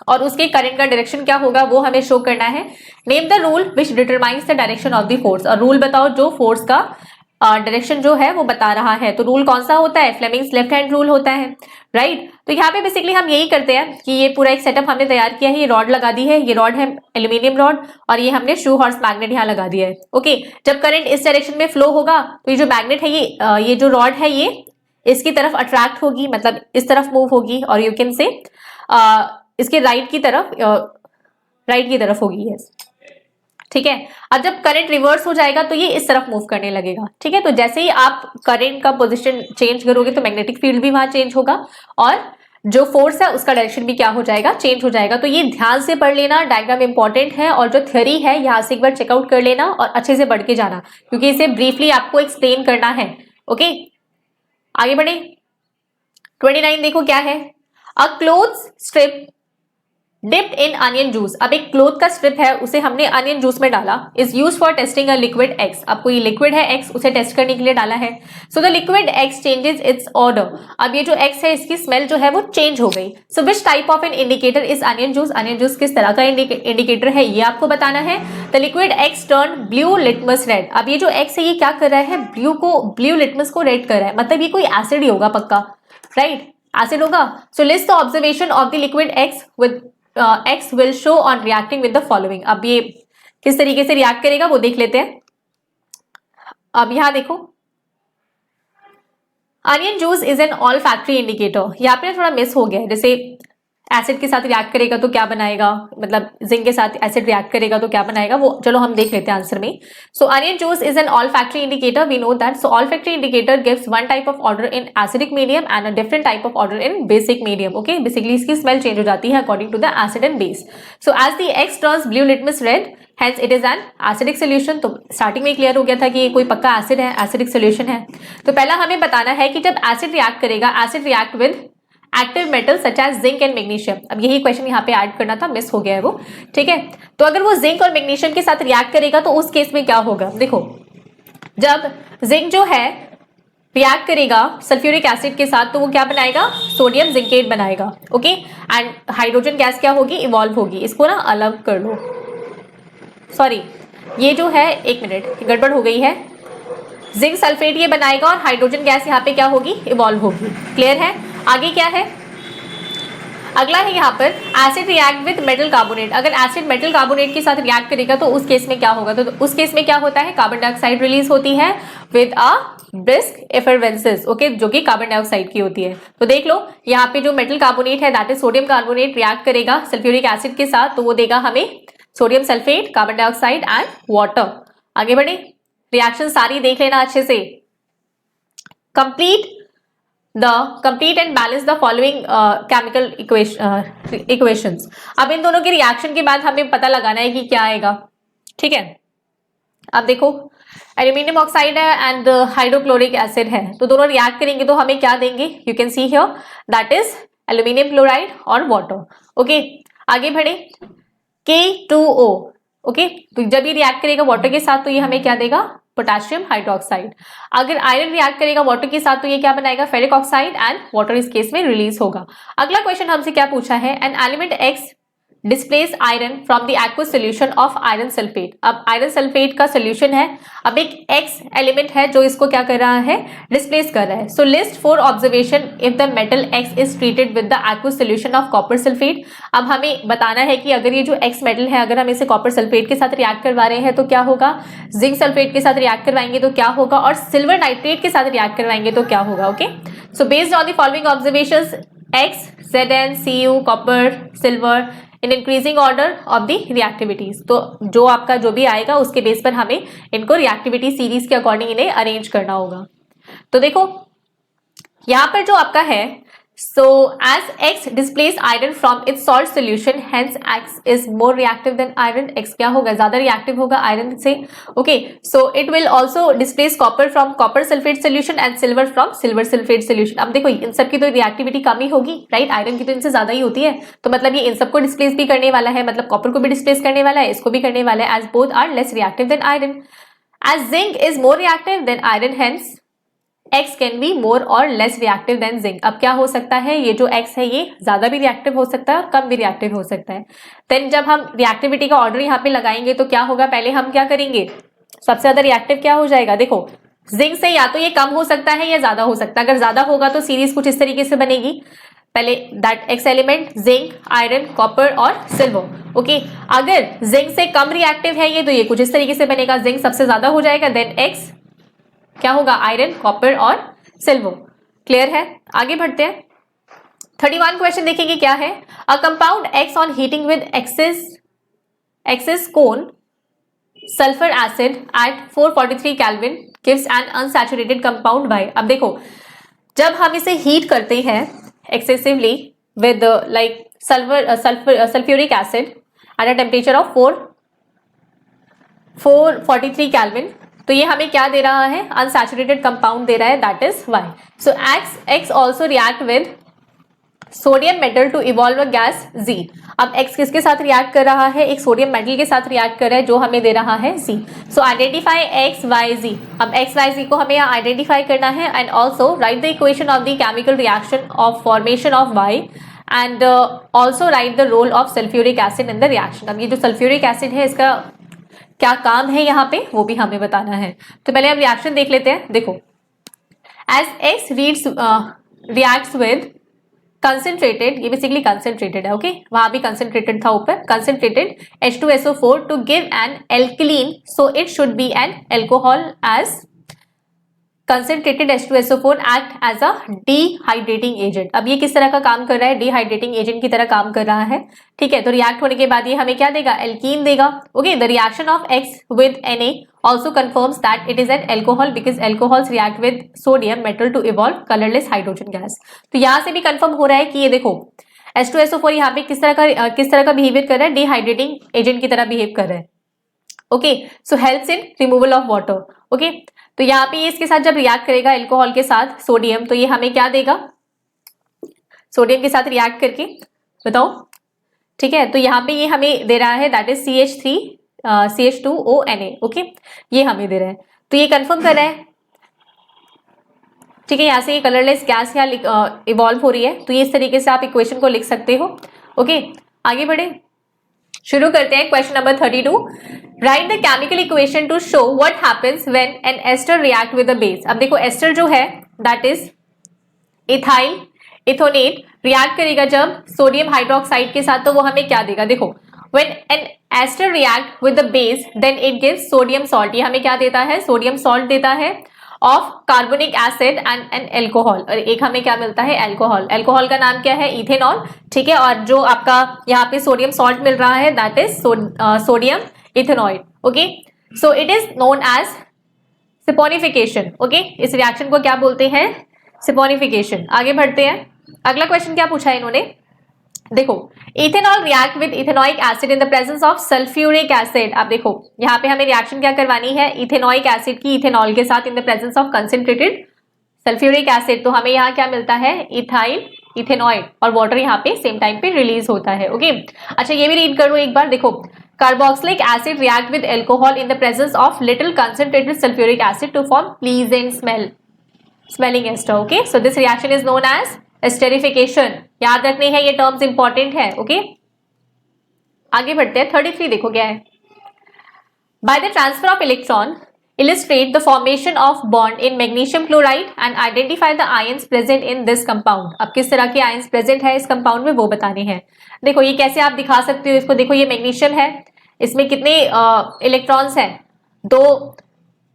और उसके करंट का direction क्या होगा वो हमें शो करना है। Name the rule which determines the direction of the force. और रूल बताओ जो फोर्स का डायरेक्शन जो है वो बता रहा है। तो रूल कौन सा होता है? फ्लेमिंग्स लेफ्ट हैंड रूल होता है, राइट। तो यहाँ पे बेसिकली हम यही करते हैं कि ये पूरा एक सेटअप हमने तैयार किया है, ये रॉड लगा दी है, ये रॉड है एल्यूमिनियम रॉड, और ये हमने शू हॉर्स मैग्नेट यहाँ लगा दिया है। ओके, जब करंट इस डायरेक्शन में फ्लो होगा तो ये जो मैग्नेट है ये जो रॉड है ये इसकी तरफ अट्रैक्ट होगी, मतलब इस तरफ मूव होगी, और यू कैन से इसके राइट की तरफ होगी, यस, ठीक है। अब जब करंट रिवर्स हो जाएगा तो ये इस तरफ मूव करने लगेगा, ठीक है। तो जैसे ही आप करंट का पोजीशन चेंज करोगे तो मैग्नेटिक फील्ड भी वहां चेंज होगा और जो फोर्स है उसका डायरेक्शन भी क्या हो जाएगा? चेंज हो जाएगा। तो ये ध्यान से पढ़ लेना, डायग्राम इंपॉर्टेंट है, और जो थ्योरी है यहाँ से एक बार चेकआउट कर लेना और अच्छे से पढ़ के जाना, क्योंकि इसे ब्रीफली आपको एक्सप्लेन करना है। ओके, आगे बढ़े। 29 देखो क्या है, a cloth strip dipped in onion juice. अब एक क्लोथ का स्ट्रिप है उसे हमने अनियन जूस में डाला, is use for testing a liquid x. अब कोई लिक्विड है एक्स, उसे टेस्ट करने के लिए डाला है। So the liquid x changes it's order. अब ये जो एक्स है इसकी स्मेल जो है वो चेंज हो गई। So which type of an indicator is onion juice. Onion juice किस तरह का इंडिकेटर है ये आपको बताना है। The liquid X turn blue litmus red. अब ये जो एक्स है ये क्या कर रहा है? ब्लू लिटमस को रेड कर रहा है, मतलब ये कोई एसिड ही होगा पक्का, राइट, एसिड होगा। So list the observation of the liquid X with X will show on reacting with the following। अब ये किस तरीके से रिएक्ट करेगा वो देख लेते हैं। अब यहां देखो, onion juice is an olfactory indicator. यहाँ पे थोड़ा मिस हो गया है, जैसे एसिड के साथ रिएक्ट करेगा तो क्या बनाएगा, मतलब जिंक के साथ एसिड रिएक्ट करेगा तो क्या बनाएगा, वो चलो हम देख लेते हैं आंसर में। So onion juice is an olfactory indicator, we know that. So olfactory indicator gives one type of odour in acidic medium and a different type of odour in basic medium. Okay, basically इसकी smell change हो जाती है according to the acid and base. So as the X turns blue litmus red, hence it is an acidic solution. तो starting में clear हो गया था कि ये कोई पक्का एसिड है, एसिडिक सोल्यूशन है। तो पहला हमें बताना है कि जब एसिड रिएक्ट करेगा, acid react with active metal such as zinc and magnesium. अब यही क्वेश्चन यहाँ पे ऐड करना था, मिस हो गया है वो, ठीक है। तो अगर वो जिंक और मैग्नीशियम के साथ रिएक्ट करेगा तो उस केस में क्या होगा? देखो, जब जिंक जो है रिएक्ट करेगा सल्फ्यूरिक एसिड के साथ तो वो क्या बनाएगा, सोडियम जिंकेट बनाएगा। ओके, एंड हाइड्रोजन गैस क्या होगी, इवॉल्व होगी। इसको ना अलग कर लो, सॉरी ये जो है, एक मिनट गड़बड़ हो गई है। जिंक सल्फेट ये बनाएगा और हाइड्रोजन गैस यहाँ पे क्या होगी, इवॉल्व होगी। क्लियर है? आगे क्या है, अगला है यहाँ पर acid react with metal carbonate. अगर एसिड मेटल कार्बोनेट के साथ रिएक्ट करेगा तो उस केस में क्या होगा, तो उस केस में क्या होता है, कार्बन डाइऑक्साइड रिलीज होती है विद अ ब्रिस्क एफरवेंसेस। ओके, जो कि कार्बन डाइऑक्साइड की होती है। तो देख लो यहाँ पे जो मेटल कार्बोनेट है that is sodium carbonate react करेगा सल्फ्यूरिक एसिड के साथ तो वो देगा हमें sodium sulphate, carbon dioxide and water. आगे बढ़े, रिएक्शन सारी देख लेना अच्छे से। complete and balance the following chemical equations। अब इन दोनों के रिएक्शन के बाद हमें पता लगाना है कि क्या आएगा। ठीक है, अब देखो एल्यूमिनियम ऑक्साइड है एंड हाइड्रोक्लोरिक एसिड है, तो दोनों रिएक्ट करेंगे तो हमें क्या देंगे, you can see here that is aluminium chloride और वाटर। ओके, आगे बढ़े, K2O। ओके, तो जब ये रिएक्ट करेगा वाटर के साथ तो ये हमें क्या देगा, पोटेशियम हाइड्रोक्साइड। अगर आयरन रिएक्ट करेगा वाटर के साथ तो ये क्या बनाएगा, फेरिक ऑक्साइड एंड वाटर इस केस में रिलीज होगा। अगला क्वेश्चन हमसे क्या पूछा है, an element X displace iron from the aqueous solution of iron sulphate. अब आयरन सल्फेट का सोल्यूशन है, अब एक X एलिमेंट है जो इसको क्या कर रहा है, डिस्प्लेस कर रहा है। So list 4 observation if the metal X is treated with the aqueous solution of copper sulphate. अब हमें बताना है कि अगर ये जो X मेटल है अगर हम इसे कॉपर सल्फेट के साथ रिएक्ट करवा रहे हैं तो क्या होगा, जिंक सल्फेट के साथ रिएक्ट करवाएंगे तो क्या होगा, और सिल्वर नाइट्रेट के साथ रिएक्ट करवाएंगे तो क्या होगा। Okay, so based on the following observations X, Zn, Cu, copper, silver in increasing order of the reactivities, तो जो आपका जो भी आएगा उसके बेस पर हमें इनको रिएक्टिविटी सीरीज के अकॉर्डिंग इन्हें अरेंज करना होगा। तो देखो यहाँ पर जो आपका है, so as X displace iron from its salt solution, hence X is more reactive than iron। X क्या होगा, ज्यादा रिएक्टिव होगा आयरन से। Okay, so it will also displace copper from copper sulfate solution and silver from silver sulfate solution। अब देखो इन सब की तो रिएक्टिविटी कम ही होगी, राइट, आयरन की तो इनसे ज्यादा ही होती है, तो मतलब ये इन सबको डिस्प्लेस भी करने वाला है, मतलब कॉपर को भी डिस्प्लेस करने वाला है, इसको भी करने वाला है, as both are less reactive than iron। As zinc is more reactive than iron, hence X can be more और लेस रिएक्टिव देन जिंक। अब क्या हो सकता है, ये जो X है ये ज्यादा भी रिएक्टिव हो सकता है और कम भी रिएक्टिव हो सकता है। देन जब हम रिएक्टिविटी का ऑर्डर यहाँ पे लगाएंगे तो क्या होगा, पहले हम क्या करेंगे, सबसे ज्यादा रिएक्टिव क्या हो जाएगा, देखो जिंक से या तो ये कम हो सकता है या ज्यादा हो सकता है। अगर ज्यादा होगा तो सीरीज कुछ इस तरीके से बनेगी, पहले that X element zinc, iron, copper और सिल्वर। ओके, अगर जिंक से कम रिएक्टिव है ये तो ये कुछ इस तरीके से बनेगा, जिंक सबसे ज्यादा हो जाएगा, देन X क्या होगा, आयरन, कॉपर और सिल्वर। क्लियर है? आगे बढ़ते हैं। 31 क्वेश्चन देखेंगे क्या है, a compound X on heating with excess conc sulphur acid at 443 kelvin gives an unsaturated compound by. अब देखो जब हम इसे हीट करते हैं excessively with like sulphuric acid at a temperature of 443 kelvin, तो ये हमें क्या दे रहा है, अनसैचुरेटेड कंपाउंड दे रहा है, that is Y. So X also react with sodium metal to evolve a gas Z। अब X किसके साथ रिएक्ट कर रहा है, एक सोडियम मेटल के साथ रिएक्ट कर रहा है जो हमें दे रहा है Z। सो आइडेंटिफाई X, Y, Z। अब X, Y, Z को हमें यहाँ आइडेंटिफाई करना है and also write the equation of the chemical reaction of formation of Y and also write the role of sulphuric acid in the reaction. अब ये जो sulphuric acid है इसका क्या काम है यहाँ पे वो भी हमें बताना है। तो पहले हम रिएक्शन देख लेते हैं। देखो as X reacts with concentrated, ये बेसिकली कंसेंट्रेटेड है, ओके, वहां भी कंसेंट्रेटेड था ऊपर, concentrated H2SO4 to give an alkene, so it should be an alcohol as concentrated H2SO4 act as a dehydrating agent. अब ये किस तरह का काम कर रहा है, डिहाइड्रेटिंग एजेंट की तरह काम कर रहा है। ठीक है, तो रिएक्ट होने के बाद ये हमें क्या देगा, एल्कीन देगा। Okay, the reaction of X with Na also confirms that it is an alcohol because alcohols react with sodium metal to evolve colorless hydrogen gas। तो यहाँ से भी कंफर्म हो रहा है कि ये देखो H2SO4 यहाँ पे किस तरह का बिहेवियर कर रहा है, डिहाइड्रेटिंग एजेंट की तरह बिहेव कर रहा है। Okay, so helps in removal of water. Okay, तो यहाँ पे इसके साथ जब रिएक्ट करेगा एल्कोहल के साथ सोडियम, तो ये हमें क्या देगा, सोडियम के साथ रिएक्ट करके बताओ। ठीक है, तो यहाँ पे ये हमें दे रहा है दैट इज CH2ONA। ओके, ये हमें दे रहा है। तो ये कंफर्म कर रहा है, ठीक है। यहाँ से ये कलरलेस गैस यहाँ इवॉल्व हो रही है, तो ये इस तरीके से आप इक्वेशन को लिख सकते हो। ओके, आगे बढ़े, शुरू करते हैं question number 32। Write the chemical equation to show what happens when an ester react with a base. अब देखो एस्टर जो है that is ethyl ethanoate react करेगा जब सोडियम हाइड्रोक्साइड के साथ, तो वो हमें क्या देगा, देखो when an ester react with the base then it gives sodium salt. ये हमें क्या देता है, सोडियम सॉल्ट देता है of carbonic acid and an alcohol, और एक हमें क्या मिलता है, एल्कोहल। एल्कोहल का नाम क्या है, इथेनॉल, ठीक है। और जो आपका यहाँ पे सोडियम सॉल्ट मिल रहा है that is sodium ethanoate. Okay, so it is known as saponification. Okay, इस रिएक्शन को क्या बोलते हैं, सपोनिफिकेशन। आगे बढ़ते हैं, अगला क्वेश्चन क्या पूछा है इन्होंने, देखो ethanol react with ethanoic acid in the presence of sulphuric acid. अब देखो यहाँ पे हमें रिएक्शन क्या करवानी है, इथेनॉइक एसिड की इथेनॉल के साथ इन the presence of concentrated sulphuric acid. तो हमें यहाँ क्या मिलता है, इथाइल इथेनॉइड, और वाटर यहाँ पे सेम टाइम पे रिलीज होता है। ओके, अच्छा ये भी रीड करो एक बार, देखो carboxylic acid react with alcohol in the presence of little concentrated sulphuric acid to form pleasant smelling ester. Okay, so this reaction is known as esterification. याद रखने हैं, ये टर्म्स इंपॉर्टेंट है। ओके, आगे बढ़ते हैं 33, देखो क्या है, by the transfer of electron illustrate the formation of bond in magnesium chloride and identify the ions present in this compound। अब किस तरह के ions present है इस कंपाउंड में वो बताने हैं। देखो ये कैसे आप दिखा सकते हो इसको, देखो ये मैग्नीशियम है, इसमें कितने इलेक्ट्रॉन्स हैं, 2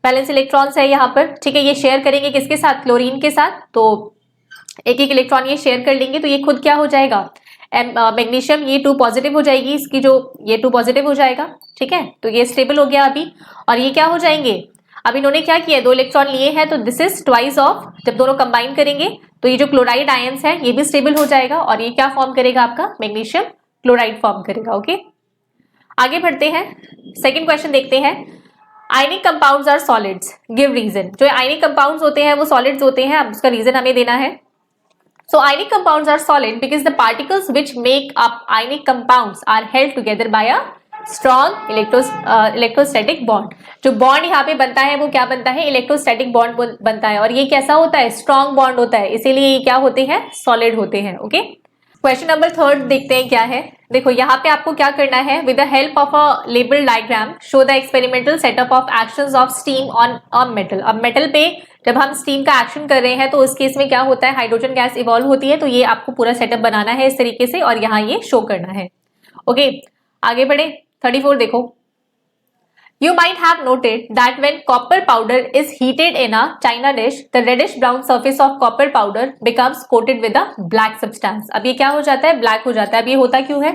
बैलेंस इलेक्ट्रॉन्स है यहाँ पर, ठीक है। ये शेयर करेंगे किसके साथ, क्लोरीन के साथ, तो एक एक इलेक्ट्रॉन ये शेयर कर लेंगे, तो ये खुद क्या हो जाएगा, मैग्नीशियम, ये 2 पॉजिटिव हो जाएगी, इसकी जो ये 2 पॉजिटिव हो जाएगा, ठीक है। तो ये स्टेबल हो गया अभी, और ये क्या हो जाएंगे, अब इन्होंने क्या किया, 2 इलेक्ट्रॉन लिए हैं, तो दिस इज ट्वाइस ऑफ, जब दोनों कंबाइन करेंगे तो ये जो क्लोराइड आयंस है ये भी स्टेबल हो जाएगा, और ये क्या फॉर्म करेगा, आपका मैग्नीशियम क्लोराइड फॉर्म करेगा। ओके, आगे बढ़ते हैं, सेकेंड क्वेश्चन देखते हैं। Ionic compounds are solids, give reason. जो आयनिक कंपाउंड्स होते हैं वो सॉलिड्स होते हैं, अब उसका रीजन हमें देना है। So ionic compounds are solid because the particles which make up ionic compounds are held together by a strong electrostatic bond। जो बॉन्ड यहाँ पे बनता है वो क्या बनता है, इलेक्ट्रोस्टैटिक बॉन्ड बनता है, और ये कैसा होता है, स्ट्रॉन्ग बॉन्ड होता है, इसीलिए ये क्या होते हैं, सॉलिड होते हैं। ओके, क्वेश्चन नंबर 3 देखते हैं क्या है। देखो यहाँ पे आपको क्या करना है, with the help of a label diagram show the experimental setup of actions of steam on a metal. अब मेटल पे जब हम स्टीम का एक्शन कर रहे हैं तो उस केस में क्या होता है, हाइड्रोजन गैस इवॉल्व होती है, तो ये आपको पूरा सेटअप बनाना है इस तरीके से, और यहाँ ये शो करना है। ओके, आगे बढ़े, 34 देखो। You might have noted that when copper powder is heated in a china dish, the reddish brown surface of copper powder becomes coated with a black substance। अब ये क्या हो जाता है, ब्लैक हो जाता है। अब ये होता क्यों है,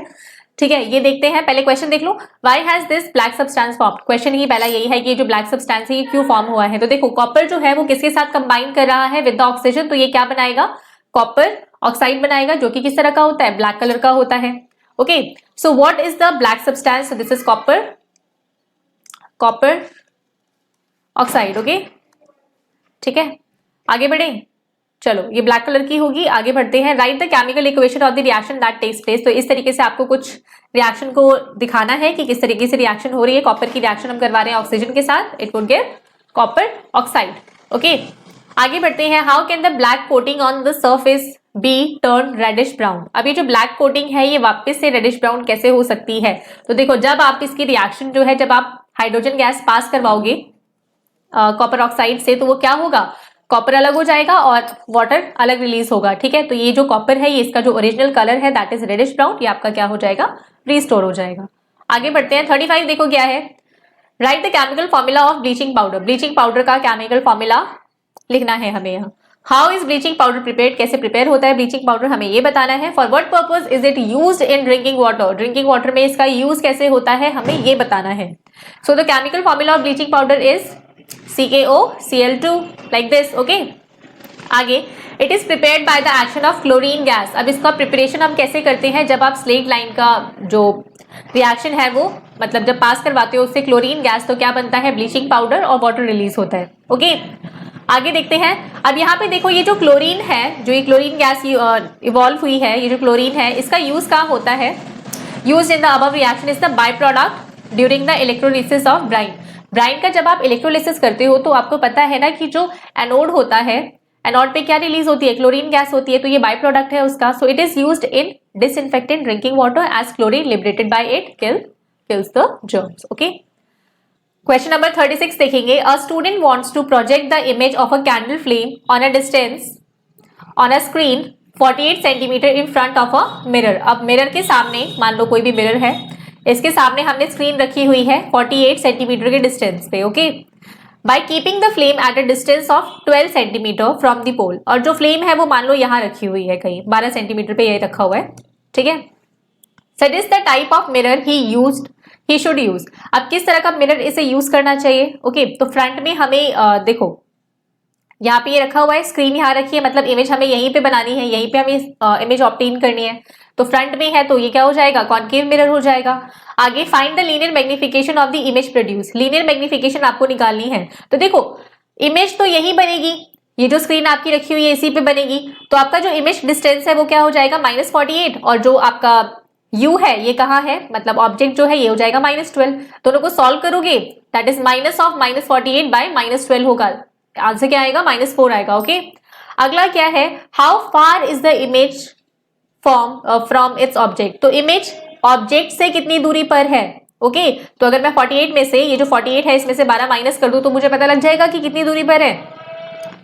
ठीक है, ये देखते हैं। पहले क्वेश्चन देख लो, why has this black substance formed। Question ही पहला यही है कि ये जो ब्लैक सब्सटेंस है ये क्यों फॉर्म हुआ है। तो देखो कॉपर जो है वो किसके साथ कंबाइन कर रहा है, विद द ऑक्सीजन, तो ये क्या बनाएगा, कॉपर ऑक्साइड बनाएगा, जो कि किस तरह का होता है, ब्लैक कलर का होता है। Okay, so what is the black substance, so this is copper oxide. Okay, ठीक है, आगे बढ़े, चलो ये ब्लैक कलर की होगी। आगे बढ़ते हैं, write the chemical equation of the reaction that takes place. तो इस तरीके से आपको कुछ रिएक्शन को दिखाना है कि किस तरीके से रिएक्शन हो रही है। कॉपर की रिएक्शन हम करवा रहे हैं ऑक्सीजन के साथ, it would give copper oxide. Okay, आगे बढ़ते हैं, how can the black coating on the surface be turn reddish brown. अब ये जो ब्लैक कोटिंग है ये वापस से रेडिश ब्राउन कैसे हो सकती है। तो देखो जब आप इसकी रिएक्शन जो है, जब आप हाइड्रोजन गैस पास करवाओगे कॉपर ऑक्साइड से, तो वो क्या होगा, कॉपर अलग हो जाएगा और वाटर अलग रिलीज होगा, ठीक है। तो ये जो कॉपर है ये इसका जो ओरिजिनल कलर है दैट इज रेडिश ब्राउन, ये आपका क्या हो जाएगा, रिस्टोर हो जाएगा। आगे बढ़ते हैं, 35 देखो क्या है, write the chemical formula of bleaching powder. Bleaching powder का केमिकल फॉर्मूला लिखना है हमें यहाँ। How is bleaching powder prepared, कैसे प्रिपेयर होता है ब्लीचिंग पाउडर, हमें ये बताना है। For what purpose is it used in drinking water, drinking water में इसका यूज कैसे होता है हमें ये बताना है। So the chemical formula of bleaching powder is CaOCl2 like this. Okay, आगे, it is prepared by the action of chlorine gas. अब इसका प्रिपरेशन हम कैसे करते हैं, जब आप स्लेट लाइन का जो रिएक्शन है वो मतलब जब पास करवाते हो उससे क्लोरीन गैस, तो क्या बनता है, ब्लीचिंग पाउडर, और वाटर रिलीज होता है। ओके, आगे देखते हैं। अब यहाँ पे देखो ये जो क्लोरीन है, जो ये क्लोरीन गैस इवॉल्व हुई है, ये जो क्लोरीन है इसका यूज कहाँ होता है, use in the above reaction is the by product during the electrolysis of brine. Brine का जब आप इलेक्ट्रोलिसिस करते हो तो आपको पता है ना कि जो एनोड होता है, एनोड पे क्या रिलीज होती है, क्लोरीन गैस होती है, तो ये बाय प्रोडक्ट है उसका. So it is used in disinfectant drinking water as chlorine liberated by it kills the germs. Okay. Question number 36 देखेंगे. A student wants to project the image of a candle flame on a distance on a screen 48 centimeter in front of a mirror. अब mirror के सामने, मान लो कोई भी mirror है, इसके सामने हमने स्क्रीन रखी हुई है 48 सेंटीमीटर के डिस्टेंस पे. Okay. By keeping the flame at a distance of 12 centimetre from the pole. और जो फ्लेम है वो मान लो यहाँ रखी हुई है, कहीं 12 सेंटीमीटर पे ये रखा हुआ है. ठीक है. Suggest the type of mirror he should use. अब किस तरह का मिरर इसे यूज करना चाहिए. ओके. तो फ्रंट में हमें देखो यहाँ पे ये रखा हुआ है, स्क्रीन यहाँ रखी है, मतलब इमेज हमें यहीं पे बनानी है, यहीं पे हमें इमेज ऑब्टेन करनी है. तो फ्रंट में है तो ये क्या हो जाएगा, कॉन्केव मिरर हो जाएगा. आगे find the linear magnification of the image produce. Linear magnification आपको निकालनी है. तो देखो इमेज तो यही बनेगी, ये जो स्क्रीन आपकी रखी हुई है इसी पे बनेगी. तो आपका जो इमेज डिस्टेंस है वो क्या हो जाएगा, -48, और जो आपका u है ये कहाँ है, मतलब ऑब्जेक्ट जो है ये हो जाएगा -12. दोनों को सॉल्व करोगे that is minus of -48 by -12 होगा. आंसर क्या आएगा, -4 आएगा. ओके. अगला क्या है, how far is the image from its object. तो इमेज ऑब्जेक्ट से कितनी दूरी पर है. ओके. तो अगर मैं 48 में से, ये जो 48 है इसमें से 12 माइनस कर दूं तो मुझे पता लग जाएगा कि कितनी दूरी पर है.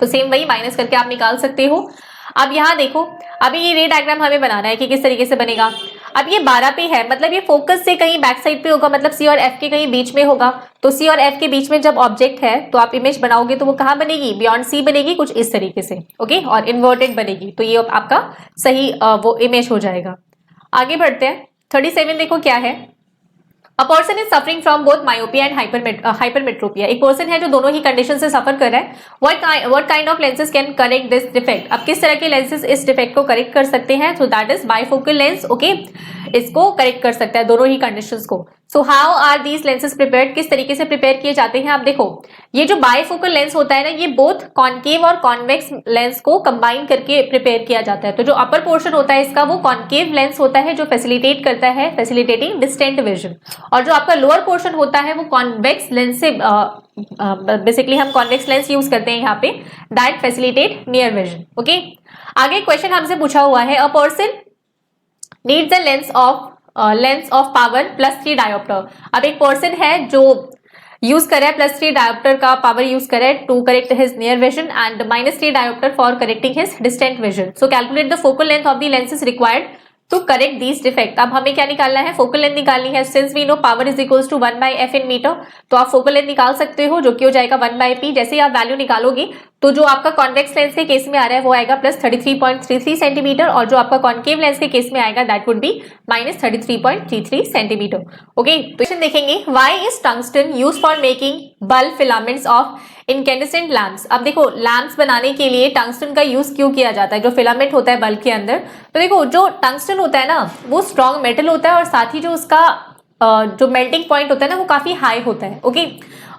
तो सेम वही माइनस करके आप निकाल सकते हो. अब यहाँ देखो, अभी ये रे डायग्राम हमें बनाना है कि किस तरीके से बनेगा. अब ये 12 पे है, मतलब ये फोकस से कहीं बैक साइड पे होगा, मतलब सी और एफ के कहीं बीच में होगा. तो सी और एफ के बीच में जब ऑब्जेक्ट है तो आप इमेज बनाओगे तो वो कहाँ बनेगी, बियॉन्ड सी बनेगी, कुछ इस तरीके से. ओके. और इन्वर्टेड बनेगी. तो ये आपका सही वो इमेज हो जाएगा. आगे बढ़ते हैं. 37 देखो क्या है. A person is suffering from both myopia and hypermetropia. एक पर्सन है जो दोनों ही कंडीशन से सफर कर रहा है. What kind of lenses can correct this defect? अब किस तरह के लेंसेज इस डिफेक्ट को करेक्ट कर सकते हैं. So that is bifocal lens. Okay. इसको करेक्ट कर सकता है दोनों ही कंडीशंस को. So how are these lenses prepared? किस तरीके से प्रिपेयर किए जाते हैं. आप देखो ये जो बायफोकल लेंस होता है ना, ये बोथ कॉन्केव और कॉन्वेक्स लेंस को कंबाइन करके प्रिपेयर किया जाता है. तो जो अपर पोर्शन होता है इसका वो कॉन्केव लेंस होता है जो फैसिलिटेट करता है, फैसिलिटेटिंग डिस्टेंट विजन. और जो आपका लोअर पोर्शन होता है वो कॉन्वेक्स लेंस से बेसिकली हम कॉन्वेक्स लेंस यूज करते हैं यहाँ पे, that facilitate near vision. Okay. आगे क्वेश्चन हमसे पूछा हुआ है, a person needs a lens of power +3 dioptre. अब एक पर्सन है जो यूज करे +3 डायोप्टर का पावर यूज करे to correct his near vision and -3 dioptre for correcting his distant vision. So calculate the focal length of the lenses required to correct these defect. अब हमें क्या निकालना है, फोकल लेंथ निकालनी है. Since we know power is equals to 1/f in metre, तो आप focal length निकाल सकते हो जो कि हो जाएगा 1/p. जैसे ही आप वैल्यू निकालोगे तो जो आपका कॉन्वेक्स लेंस के केस में आ रहा है वो आएगा +33.33 सेंटीमीटर, और जो आपका कॉन्केव लेंस के केस में आएगा that would be -33.33 centimetre. Okay. Question देखेंगे, why is tungsten used for making bulb filaments of incandescent lamps. अब देखो लैम्प्स बनाने के लिए टंगस्टन का यूज क्यों किया जाता है, जो फिलामेंट होता है बल्ब के अंदर. तो देखो जो टंगस्टन होता है ना वो स्ट्रॉन्ग मेटल होता है और साथ ही जो उसका जो मेल्टिंग पॉइंट होता है ना वो काफी हाई होता है. ओके.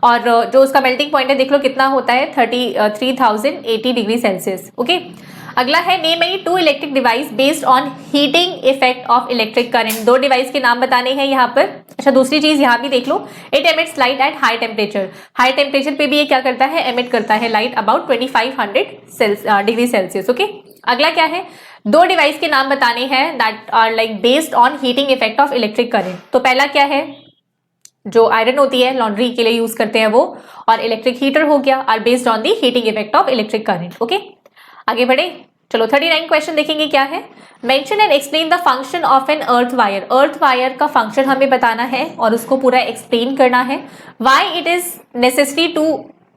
और जो उसका मेल्टिंग पॉइंट है देख लो कितना होता है, 33,080 डिग्री सेल्सियस. ओके. अगला है, name any 2 electric device based on heating effect of electric current. 2 device के नाम बताने हैं यहाँ पर. अच्छा दूसरी चीज यहाँ भी देख लो, it emits light at high temperature. High temperature पे भी ये क्या करता है, एमिट करता है light about 2500 degree Celsius. Okay. अगला क्या है, 2 डिवाइस के नाम बताने हैं that are like based on heating effect of electric current. तो पहला क्या है, जो आयरन होती है लॉन्ड्री के लिए यूज करते हैं वो, और इलेक्ट्रिक हीटर हो गया, are based on the heating effect of electric current. Okay. आगे बढ़े. चलो 39 क्वेश्चन देखेंगे क्या है. Mention and explain the function of an earth wire. Earth wire का फंक्शन हमें बताना है और उसको पूरा एक्सप्लेन करना है. Why it is necessary to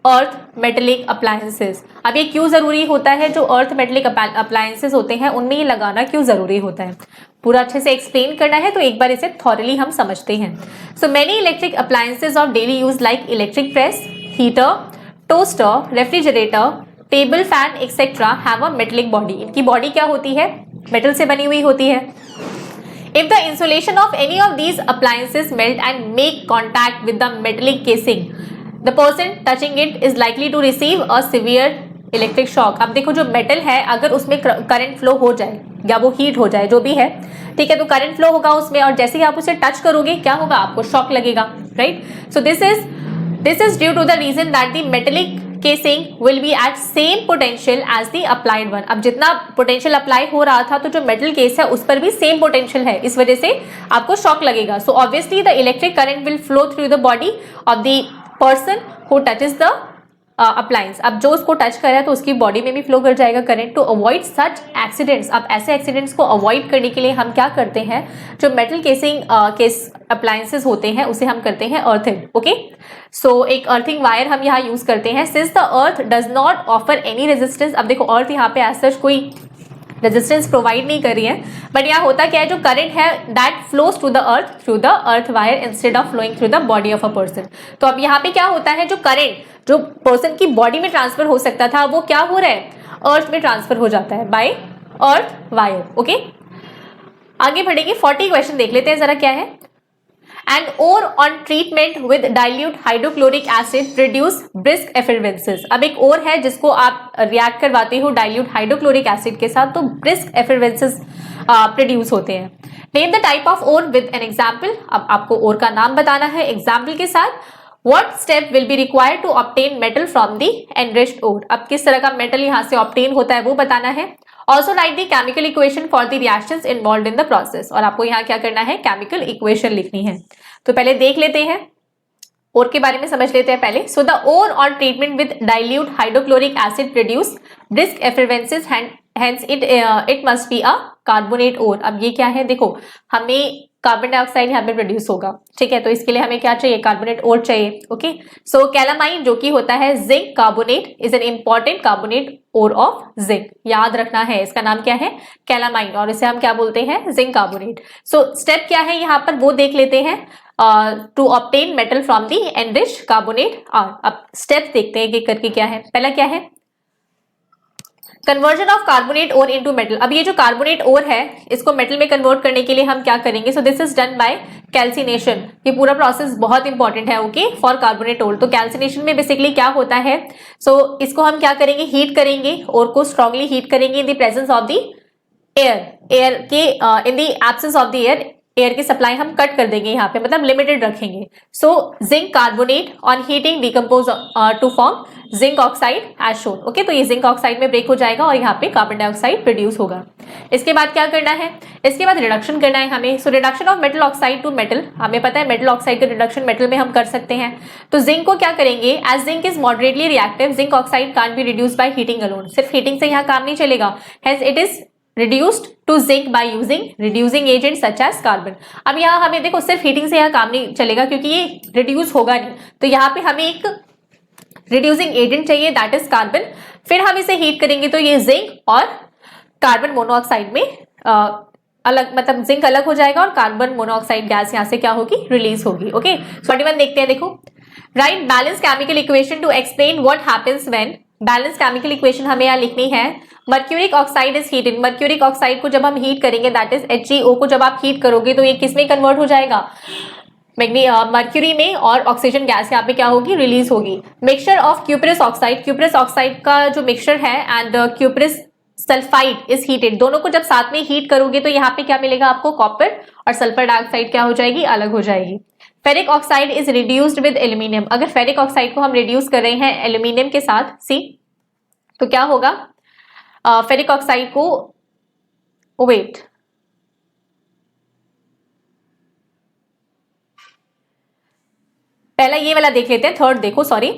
earth metallic appliances. अब ये क्यों जरूरी होता है, जो अर्थ मेटेलिक अप्लायंसेस होते हैं उनमें ये लगाना क्यों जरूरी होता है, पूरा अच्छे से एक्सप्लेन करना है. तो एक बार इसे थॉरली हम समझते हैं. So many electric appliances of daily use like electric press, heater, toaster, refrigerator, table fan etcetera have a metallic body. इनकी बॉडी क्या होती है, मेटल से बनी हुई होती है. If the insulation of any of these appliances melt and make contact with the metallic casing, the person touching it is likely to receive a severe electric shock. अब देखो जो मेटल है अगर उसमें करंट फ्लो हो जाए या वो हीट हो जाए जो भी है, ठीक है, तो करंट फ्लो होगा उसमें और जैसे ही आप उसे टच करोगे क्या होगा, आपको शॉक लगेगा. Right. So this is this is due to the reason that the metallic casing will be at same potential as the applied one. अब जितना पोटेंशियल अप्लाई हो रहा था तो जो मेटल केस है उस पर भी सेम पोटेंशियल है, इस वजह से आपको शॉक लगेगा। So obviously the electric current will flow through the body of the person who touches the appliance. अब जो उसको टच कर रहा है तो उसकी बॉडी में भी फ्लो कर जाएगा current. To avoid such accidents, अब ऐसे एक्सीडेंट्स को अवॉइड करने के लिए हम क्या करते हैं, जो मेटल केसिंग केस अप्लायंसेस होते हैं उसे हम करते हैं अर्थिंग। ओके, सो एक अर्थिंग वायर हम यहाँ यूज करते हैं। Since the earth does not offer any resistance, अब देखो अर्थ यहाँ पे एज सच कोई रेजिस्टेंस प्रोवाइड नहीं कर रही है, बट यहाँ होता क्या है, जो करंट है that flows to the earth through the earth wire instead of flowing through the body of a person. तो अब यहाँ पे क्या होता है, जो करंट जो पर्सन की बॉडी में ट्रांसफर हो सकता था वो क्या हो रहा है, अर्थ में ट्रांसफर हो जाता है बाय अर्थ वायर। ओके, आगे बढ़ेंगे, 40 क्वेश्चन देख लेते हैं जरा क्या है। An ore on treatment with dilute hydrochloric acid produce brisk effervescence। अब एक और है जिसको आप रिएक्ट करवाते हो डाइल्यूट हाइड्रोक्लोरिक एसिड के साथ तो ब्रिस्क एफरवेंसेस प्रोड्यूस होते हैं। Name the type of ore with an example, अब आपको ओर का नाम बताना है एग्जाम्पल के साथ। What step will be required to obtain metal from the enriched ore, अब किस तरह का मेटल यहाँ से ऑब्टेन होता है वो बताना है। Also write the chemical equation for the reactions involved in the process, और आपको यहाँ क्या करना है, केमिकल इक्वेशन लिखनी है। तो पहले देख लेते हैं, ओर के बारे में समझ लेते हैं पहले। So the ore on treatment with dilute hydrochloric acid produce brisk effervescences, hence it must be a carbonate ore. अब ये क्या है, देखो हमें कार्बन डाइऑक्साइड यहाँ पे प्रोड्यूस होगा, ठीक है, तो इसके लिए हमें क्या चाहिए, कार्बोनेट ओर चाहिए। ओके, सो कैलामाइन जो कि होता है zinc carbonate is an important carbonate ore of zinc, याद रखना है इसका नाम क्या है, कैलामाइन, और इसे हम क्या बोलते हैं, जिंक कार्बोनेट। सो स्टेप क्या है यहाँ पर वो देख लेते हैं, to obtain metal from the enriched carbonate ore. अब स्टेप देखते हैं कि करके क्या है। पहला क्या है, conversion of carbonate ore into metal. अब ये जो कार्बोनेट ओर है इसको मेटल में कन्वर्ट करने के लिए हम क्या करेंगे, सो this is done by calcination. ये पूरा प्रोसेस बहुत इंपॉर्टेंट है ओके फॉर कार्बोनेट ओर। तो कैल्सिनेशन में बेसिकली क्या होता है, सो इसको हम क्या करेंगे, हीट करेंगे, ओर को स्ट्रांगली हीट करेंगे in the presence of the air के in the absence of the air की सप्लाई हम कट कर देंगे यहाँ पे, मतलब लिमिटेड रखेंगे। So zinc carbonate on heating decompose to form zinc oxide as shown. Okay, तो ये जिंक ऑक्साइड में ब्रेक हो जाएगा और यहाँ पे कार्बन डाइऑक्साइड प्रोड्यूस होगा। इसके बाद क्या करना है, इसके बाद रिडक्शन करना है हमें। So reduction of metal oxide to metal, हमें पता है मेटल ऑक्साइड का रिडक्शन मेटल में हम कर सकते हैं। तो जिंक को क्या करेंगे, as zinc is moderately reactive, zinc oxide can't be reduced by heating alone. सिर्फ हीटिंग से यहाँ काम नहीं चलेगा, hence it is reduced to zinc by using reducing agent such as carbon। अब यहाँ हमें देखो सिर्फ हीटिंग से यहाँ काम नहीं चलेगा क्योंकि ये रिड्यूस होगा नहीं, तो यहाँ पे हमें एक रिड्यूसिंग एजेंट चाहिए दैट इज कार्बन। फिर हम इसे हीट करेंगे तो ये जिंक और कार्बन मोनोऑक्साइड में अलग, मतलब जिंक अलग हो जाएगा और कार्बन मोनोऑक्साइड गैस यहाँ से क्या होगी, रिलीज होगी। ओके, 41 देखते हैं, देखो right balance chemical equation to explain what happens when, balance chemical equation हमें यहाँ लिखनी है। Mercuric oxide is heated, mercuric oxide को जब हम हीट करेंगे दैट इज HgO को जब आप हीट करोगे तो ये किस में कन्वर्ट हो जाएगा, मर्क्यूरी में, और ऑक्सीजन गैस यहाँ पे क्या होगी, रिलीज होगी। Mixture of cuprous oxide, cuprous oxide का जो मिक्सचर है and cuprous sulphide is heated, दोनों को जब साथ में हीट करोगे तो यहाँ पे क्या मिलेगा आपको, कॉपर, और सल्फर डाइऑक्साइड क्या हो जाएगी, अलग हो जाएगी। Ferric oxide is reduced with aluminium, अगर फेरिक ऑक्साइड को हम रिड्यूस कर रहे हैं एल्यूमिनियम के साथ सी, तो क्या होगा, फेरिक ऑक्साइड को वेट पहला ये वाला देख लेते हैं, थर्ड देखो, sorry,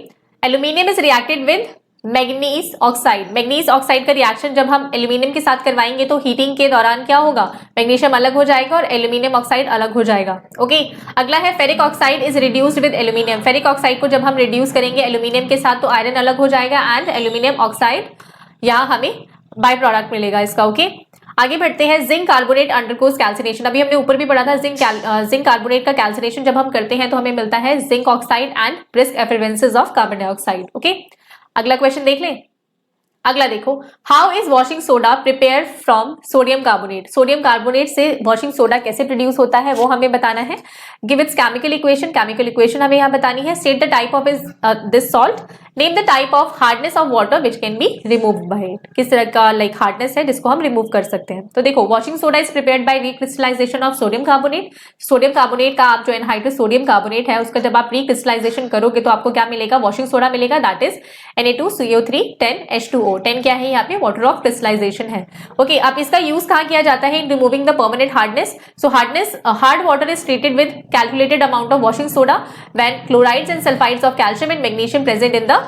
aluminium is reacted with manganese oxide. Manganese oxide का रिएक्शन जब हम एल्यूमिनियम के साथ करवाएंगे तो हीटिंग के दौरान क्या होगा, मैग्नीशियम अलग हो जाएगा और एल्यूमिनियम ऑक्साइड अलग हो जाएगा। ओके, अगला है ferric oxide is reduced with aluminium. Ferric oxide को जब हम रिड्यूस करेंगे एल्यूमिनियम के साथ तो आयरन अलग हो जाएगा एंड एल्यूमिनियम ऑक्साइड यहाँ हमें बाय प्रोडक्ट मिलेगा इसका। ओके, आगे बढ़ते हैं, जिंक कार्बोनेट अंडरगोज कैल्सिनेशन। अभी हमने ऊपर भी पढ़ा था, जिंक कार्बोनेट का कैल्सिनेशन जब हम करते हैं तो हमें मिलता है zinc oxide and brisk effervescences of carbon dioxide. Okay, अगला क्वेश्चन देख लें। अगला देखो, how is washing soda prepare from sodium carbonate. Sodium carbonate से वॉशिंग सोडा कैसे प्रोड्यूस होता है वो हमें बताना है। Give its chemical equation, chemical equation हमें यहाँ बतानी है। State the type of this salt name the type of hardness of water which can be remove by it. किस तरह का लाइक हार्डनेस है जिसको हम रिमूव कर सकते हैं। तो देखो washing soda is prepared bye recrystallisation of sodium carbonate. Sodium carbonate का आप जो एनहाइड्रस सोडियम कार्बोनेट है उसका जब आप रिक्रिस्टलाइजेशन करोगे तो आपको क्या मिलेगा, वॉशिंग सोडा मिलेगा, दैट इज Na2CO3 10H2O। 10 क्या है यहाँ पे, वाटर ऑफ क्रिस्टलाइजेशन है। ओके, अब इसका यूज कहाँ किया जाता है, इन removing the permanent hardness. So hardness hard water is treated with calculated amount of washing soda when chlorides and sulphides of calcium and magnesium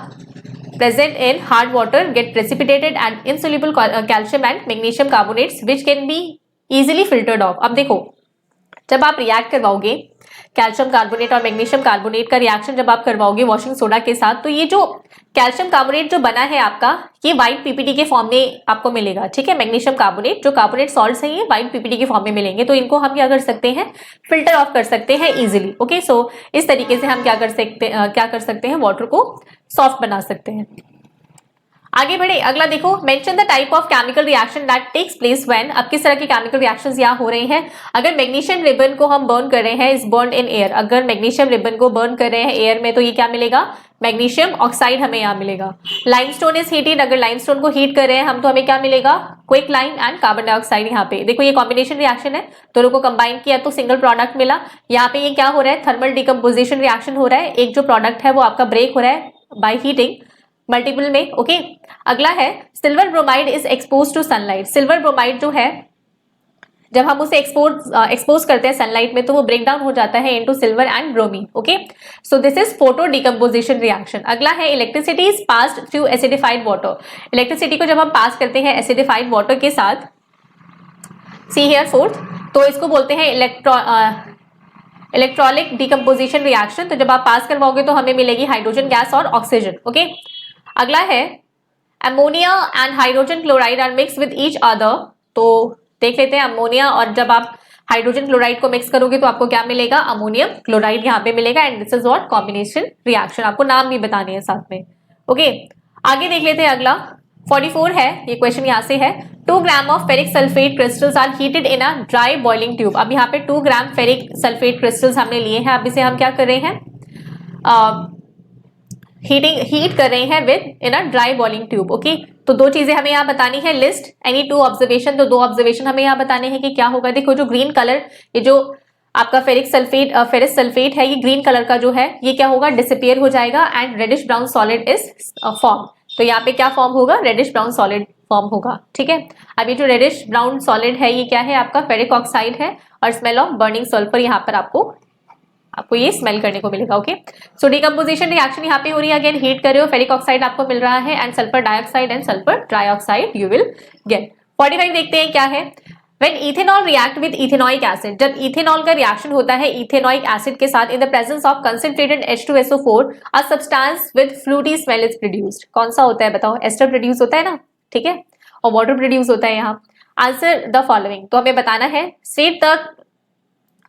present in hard water get precipitated and insoluble calcium and magnesium carbonates which can be easily filtered off। अब देखो जब आप react करवाओगे calcium carbonate और magnesium carbonate का reaction जब आप करवाओगे वॉशिंग सोडा के साथ, तो ये जो कैल्शियम कार्बोनेट जो बना है आपका, ये व्हाइट पीपीटी के फॉर्म में आपको मिलेगा, ठीक है। मैग्नीशियम कार्बोनेट जो कार्बोनेट सॉल्ट्स हैं ये व्हाइट पीपीटी के फॉर्म में मिलेंगे, तो इनको हम क्या कर सकते हैं, फिल्टर ऑफ कर सकते हैं इजीली। ओके, सो इस तरीके से हम क्या कर सकते हैं, वाटर को सॉफ्ट बना सकते हैं। आगे बढ़े, अगला देखो, mention the type of chemical reaction that takes place when. अब किस तरह की केमिकल रिएक्शंस यहाँ हो रही हैं, अगर मैग्नीशियम रिबन को हम बर्न कर रहे हैं, इज बर्न इन एयर। अगर मैग्नीशियम रिबन को बर्न कर रहे हैं एयर में तो ये क्या मिलेगा, मैग्नीशियम ऑक्साइड हमें यहाँ मिलेगा। लाइमस्टोन इज हीटेड, अगर लाइमस्टोन को हीट कर रहे हैं हम तो हमें क्या मिलेगा, quick lime and carbon dioxide. यहाँ पे देखो ये कॉम्बिनेशन रिएक्शन है, दोनों को कंबाइन किया तो सिंगल प्रोडक्ट मिला। यहाँ पे ये क्या हो रहा है, थर्मल डिकम्पोजिशन रिएक्शन हो रहा है, एक जो प्रोडक्ट है वो आपका ब्रेक हो रहा है बाय हीटिंग मल्टीपल में। ओके, अगला है silver bromide is expose to sunlight. Silver bromide जो है जब हम उसे एक्सपोज करते हैं सनलाइट में तो वो ब्रेक डाउन हो जाता है into silver and bromine. Okay, so this is photo decomposition reaction. अगला है electricity is passed through acidified water. Electricity को जब हम पास करते हैं एसिडिफाइड वाटर के साथ, सी हियर फोर्थ, तो इसको बोलते हैं इलेक्ट्रॉलिक डिकम्पोजिशन रिएक्शन। तो जब आप पास करवाओगे तो हमें मिलेगी हाइड्रोजन गैस और ऑक्सीजन। ओके, अगला है ammonia and hydrogen chloride are mix with each other. तो देख लेते हैं अमोनिया और जब आप हाइड्रोजन क्लोराइड को मिक्स करोगे तो आपको क्या मिलेगा, अमोनियम क्लोराइड यहाँ पे मिलेगा। And this is what, combination reaction. आपको नाम भी बताने हैं साथ में। ओके, आगे देख लेते हैं अगला 44 है, ये क्वेश्चन यहाँ से है। 2 gram of ferric sulphate crystals are heated in a dry boiling tube. अब यहाँ पे 2 ग्राम फेरिक सल्फेट क्रिस्टल्स हमने लिए हैं, अब इसे हम क्या कर रहे हैं, हीट कर रहे हैं with in a dry boiling tube. Okay, तो दो चीजें हमें यहाँ बतानी है, लिस्ट एनी 2 ऑब्जर्वेशन। तो 2 ऑब्जर्वेशन हमें यहाँ बताने हैं कि क्या होगा। देखो जो ग्रीन कलर, ये जो आपका फेरिस सल्फेट है, ये ग्रीन कलर का जो है ये क्या होगा, डिसअपियर हो जाएगा and reddish brown solid is form. तो यहाँ पे क्या फॉर्म होगा, रेडिश ब्राउन सॉलिड फॉर्म होगा। ठीक है, अब ये जो रेडिश ब्राउन सॉलिड है ये क्या है, आपका फेरिक ऑक्साइड है और स्मेल ऑफ बर्निंग सल्फर यहाँ पर आपको ये स्मेल करने को मिलेगा। ओके, सो डिकम्पोजिशन रिएक्शन यहाँ पे हो रही है। अगेन हीट कर रहे हो, फेरिक ऑक्साइड आपको मिल रहा है and sulphur dioxide and sulphur trioxide you will gate. 45 देखते हैं क्या है। When ethanol react with ethanoic acid, जब इथेनॉल का रिएक्शन होता है इथेनॉइक एसिड के साथ, इन the presence of concentrated H2SO4 a substance with fluty smell is produced. कौन सा होता है बताओ, एस्टर प्रोड्यूस होता है ना, ठीक है, और वाटर प्रोड्यूस होता है यहाँ। आंसर द फॉलोइंग, तो हमें बताना है, state the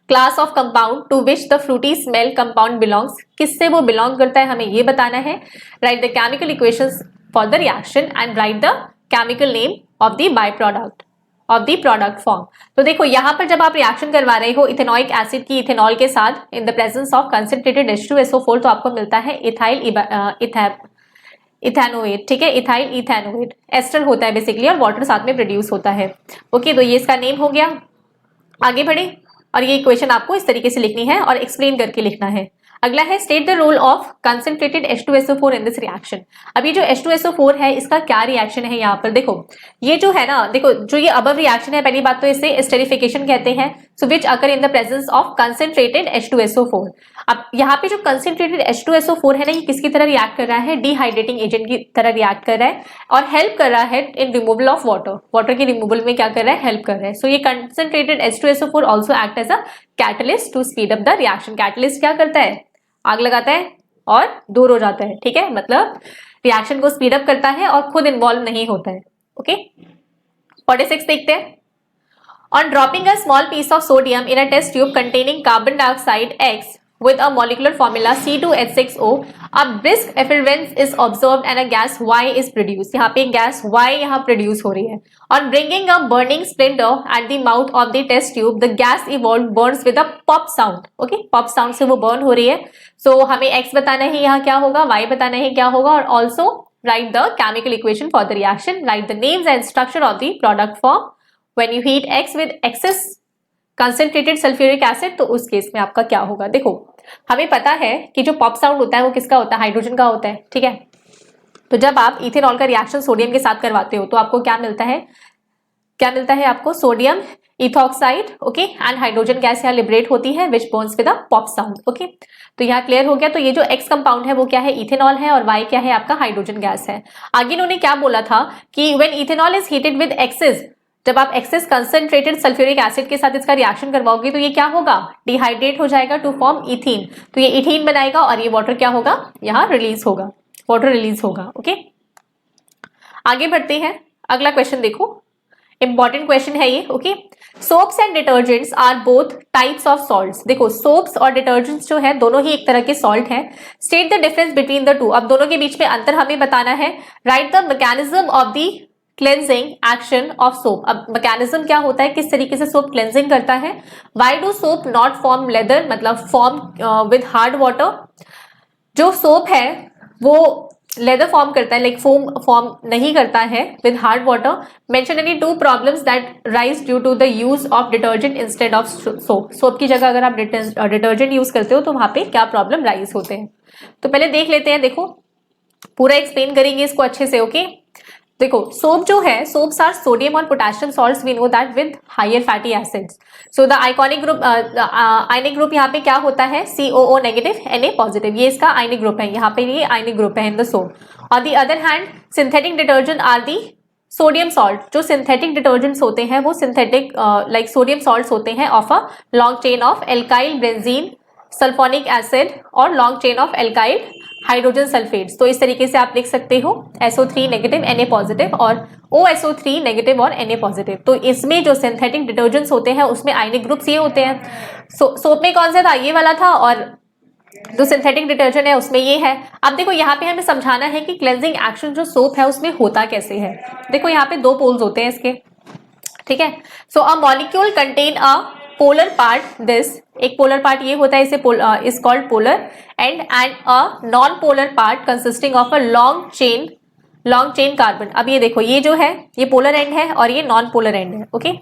class of compound to which the fruity smell compound belongs. किससे वो बिलोंग करता है हमें ये बताना है। Write the chemical equations for the reaction and write the chemical name of the by product of the product form. तो देखो यहाँ पर जब आप रिएक्शन करवा रहे हो इथेनॉइक एसिड की इथेनॉल के साथ इन the presence of concentrated H2SO4, तो आपको मिलता है इथाइल इथेनोएट। ठीक है, इथाइल इथेनोएट एस्टर होता है बेसिकली और वाटर साथ में प्रोड्यूस होता है। ओके, तो ये इसका नेम हो गया। आगे बढ़े और ये इक्वेशन आपको इस तरीके से लिखनी है और एक्सप्लेन करके लिखना है। अगला है state the role of concentrated H2SO4 in this reaction. अब ये जो H2SO4 है इसका क्या रिएक्शन है यहाँ पर, देखो ये जो है ना, देखो जो ये अबव रिएक्शन है, पहली बात तो इसे एस्टेरिफिकेशन कहते हैं, so which occur in the presence of concentrated H2SO4। अब यहाँ पे जो कंसंट्रेटेड H2SO4 है ना, ये किसकी तरह रिएक्ट कर रहा है, डिहाइड्रेटिंग एजेंट की तरह रिएक्ट कर रहा है और हेल्प कर रहा है in removal of water. Water के रिमूवल में क्या कर रहा है, हेल्प कर रहा है। सो ये concentrated H2SO4 also act as a catalyst to speed up the reaction. Catalyst क्या करता है, आग लगाता है और दूर हो जाता है। ठीक है, मतलब रिएक्शन को स्पीड अप करता है और खुद इन्वॉल्व नहीं होता है। ओके, 46 देखते हैं। On dropping a small piece of sodium in a test tube containing carbon dioxide X with a molecular formula C2H6O, a brisk effluence is observed and a gas Y is produced. यहाँ पे gas Y यहाँ produce हो रही है. On bringing a burning splinter at the mouth of the test tube, the gas evolved burns with a pop sound. Okay, pop sound से वो burn हो रही है. So हमें X बताना है यहाँ क्या होगा, Y बताना है क्या होगा, और also write the chemical equation for the reaction. Write the names and structure of the product form. When you heat X with excess concentrated sulphuric acid, तो उस केस में आपका क्या होगा. देखो हमें पता है कि जो पॉप साउंड होता है वो किसका होता है, हाइड्रोजन का होता है. ठीक है, तो जब आप इथेनॉल का रिएक्शन सोडियम के साथ करवाते हो तो आपको क्या मिलता है, आपको sodium ethoxide, okay, and hydrogen gas यहाँ लिबरेट होती है which burns with a pop sound. Okay, तो यहाँ क्लियर हो गया. तो ये जो एक्स कंपाउंड है वो क्या है, इथेनॉल है, और वाई क्या है आपका, हाइड्रोजन गैस है. आगे इन्होंने क्या बोला था कि when ethanol is heated with excess, जब आप एक्सेस कंसंट्रेटेड सल्फ्यूरिक एसिड के साथ इसका रिएक्शन करवाओगे तो ये क्या होगा, डिहाइड्रेट हो जाएगा टू फॉर्म इथीन. तो ये इथीन बनाएगा और ये वाटर क्या होगा, यहाँ रिलीज होगा, वाटर रिलीज होगा. ओके, आगे बढ़ते हैं. अगला क्वेश्चन देखो, इंपॉर्टेंट क्वेश्चन है ये. Okay, soaps and detergents are both types of salts. देखो सोप्स और डिटर्जेंट्स जो है दोनों ही एक तरह के सॉल्ट हैं. State the difference between the two. अब दोनों के बीच में अंतर हमें बताना है. Write the mechanism of the cleansing action of soap. अब मैकेनिज्म क्या होता है, किस तरीके से सोप क्लेंजिंग करता है. Why do soap not form leather, मतलब फॉर्म विद हार्ड वाटर. जो सोप है वो लेदर फॉर्म करता है, लाइक फोम फॉर्म नहीं करता है with hard water. Mention any two problems that rise due to the use of detergent instead of soap. Soap की जगह अगर आप डिटर्जेंट यूज करते हो तो वहां पे क्या प्रॉब्लम राइज होते हैं. तो पहले देख लेते हैं. देखो पूरा एक्सप्लेन करेंगे इसको अच्छे से. ओके, देखो सोप जो है, सोप्स आर सोडियम और potassium salts, we know that with higher fatty acids. So the iconic group, ionic group यहाँ पे क्या होता है, COO नेगेटिव Na पॉजिटिव. ये इसका आयनिक ग्रुप है, यहाँ पे ये आयनिक ग्रुप है in the soap. On the other hand synthetic detergent are the sodium salt. जो सिंथेटिक डिटर्जेंट्स होते हैं वो सिंथेटिक लाइक सोडियम सॉल्ट्स होते हैं of a long chain of alkyl benzene sulphonic acid और long chain of alkyl hydrogen sulphates. तो इस तरीके से आप लिख सकते हो SO3 नेगेटिव Na पॉजिटिव और OSO3 नेगेटिव और Na पॉजिटिव. तो इसमें जो सिंथेटिक डिटर्जेंट्स होते हैं उसमें आयनिक ग्रुप्स ये होते हैं. सोप में कौन सा था, ये वाला था, और जो सिंथेटिक डिटर्जेंट है उसमें ये है. अब देखो यहाँ पे हमें समझाना है कि क्लेंजिंग एक्शन जो सोप है उसमें होता कैसे है. देखो यहाँ पे दो पोल्स होते हैं इसके. ठीक है, so a molecule contain a polar part, this एक पोलर पार्ट ये होता है, इसे is called polar end a non polar part consisting of a long chain carbon. अब ये देखो ये जो है ये पोलर एंड है और ये नॉन पोलर एंड है. Okay,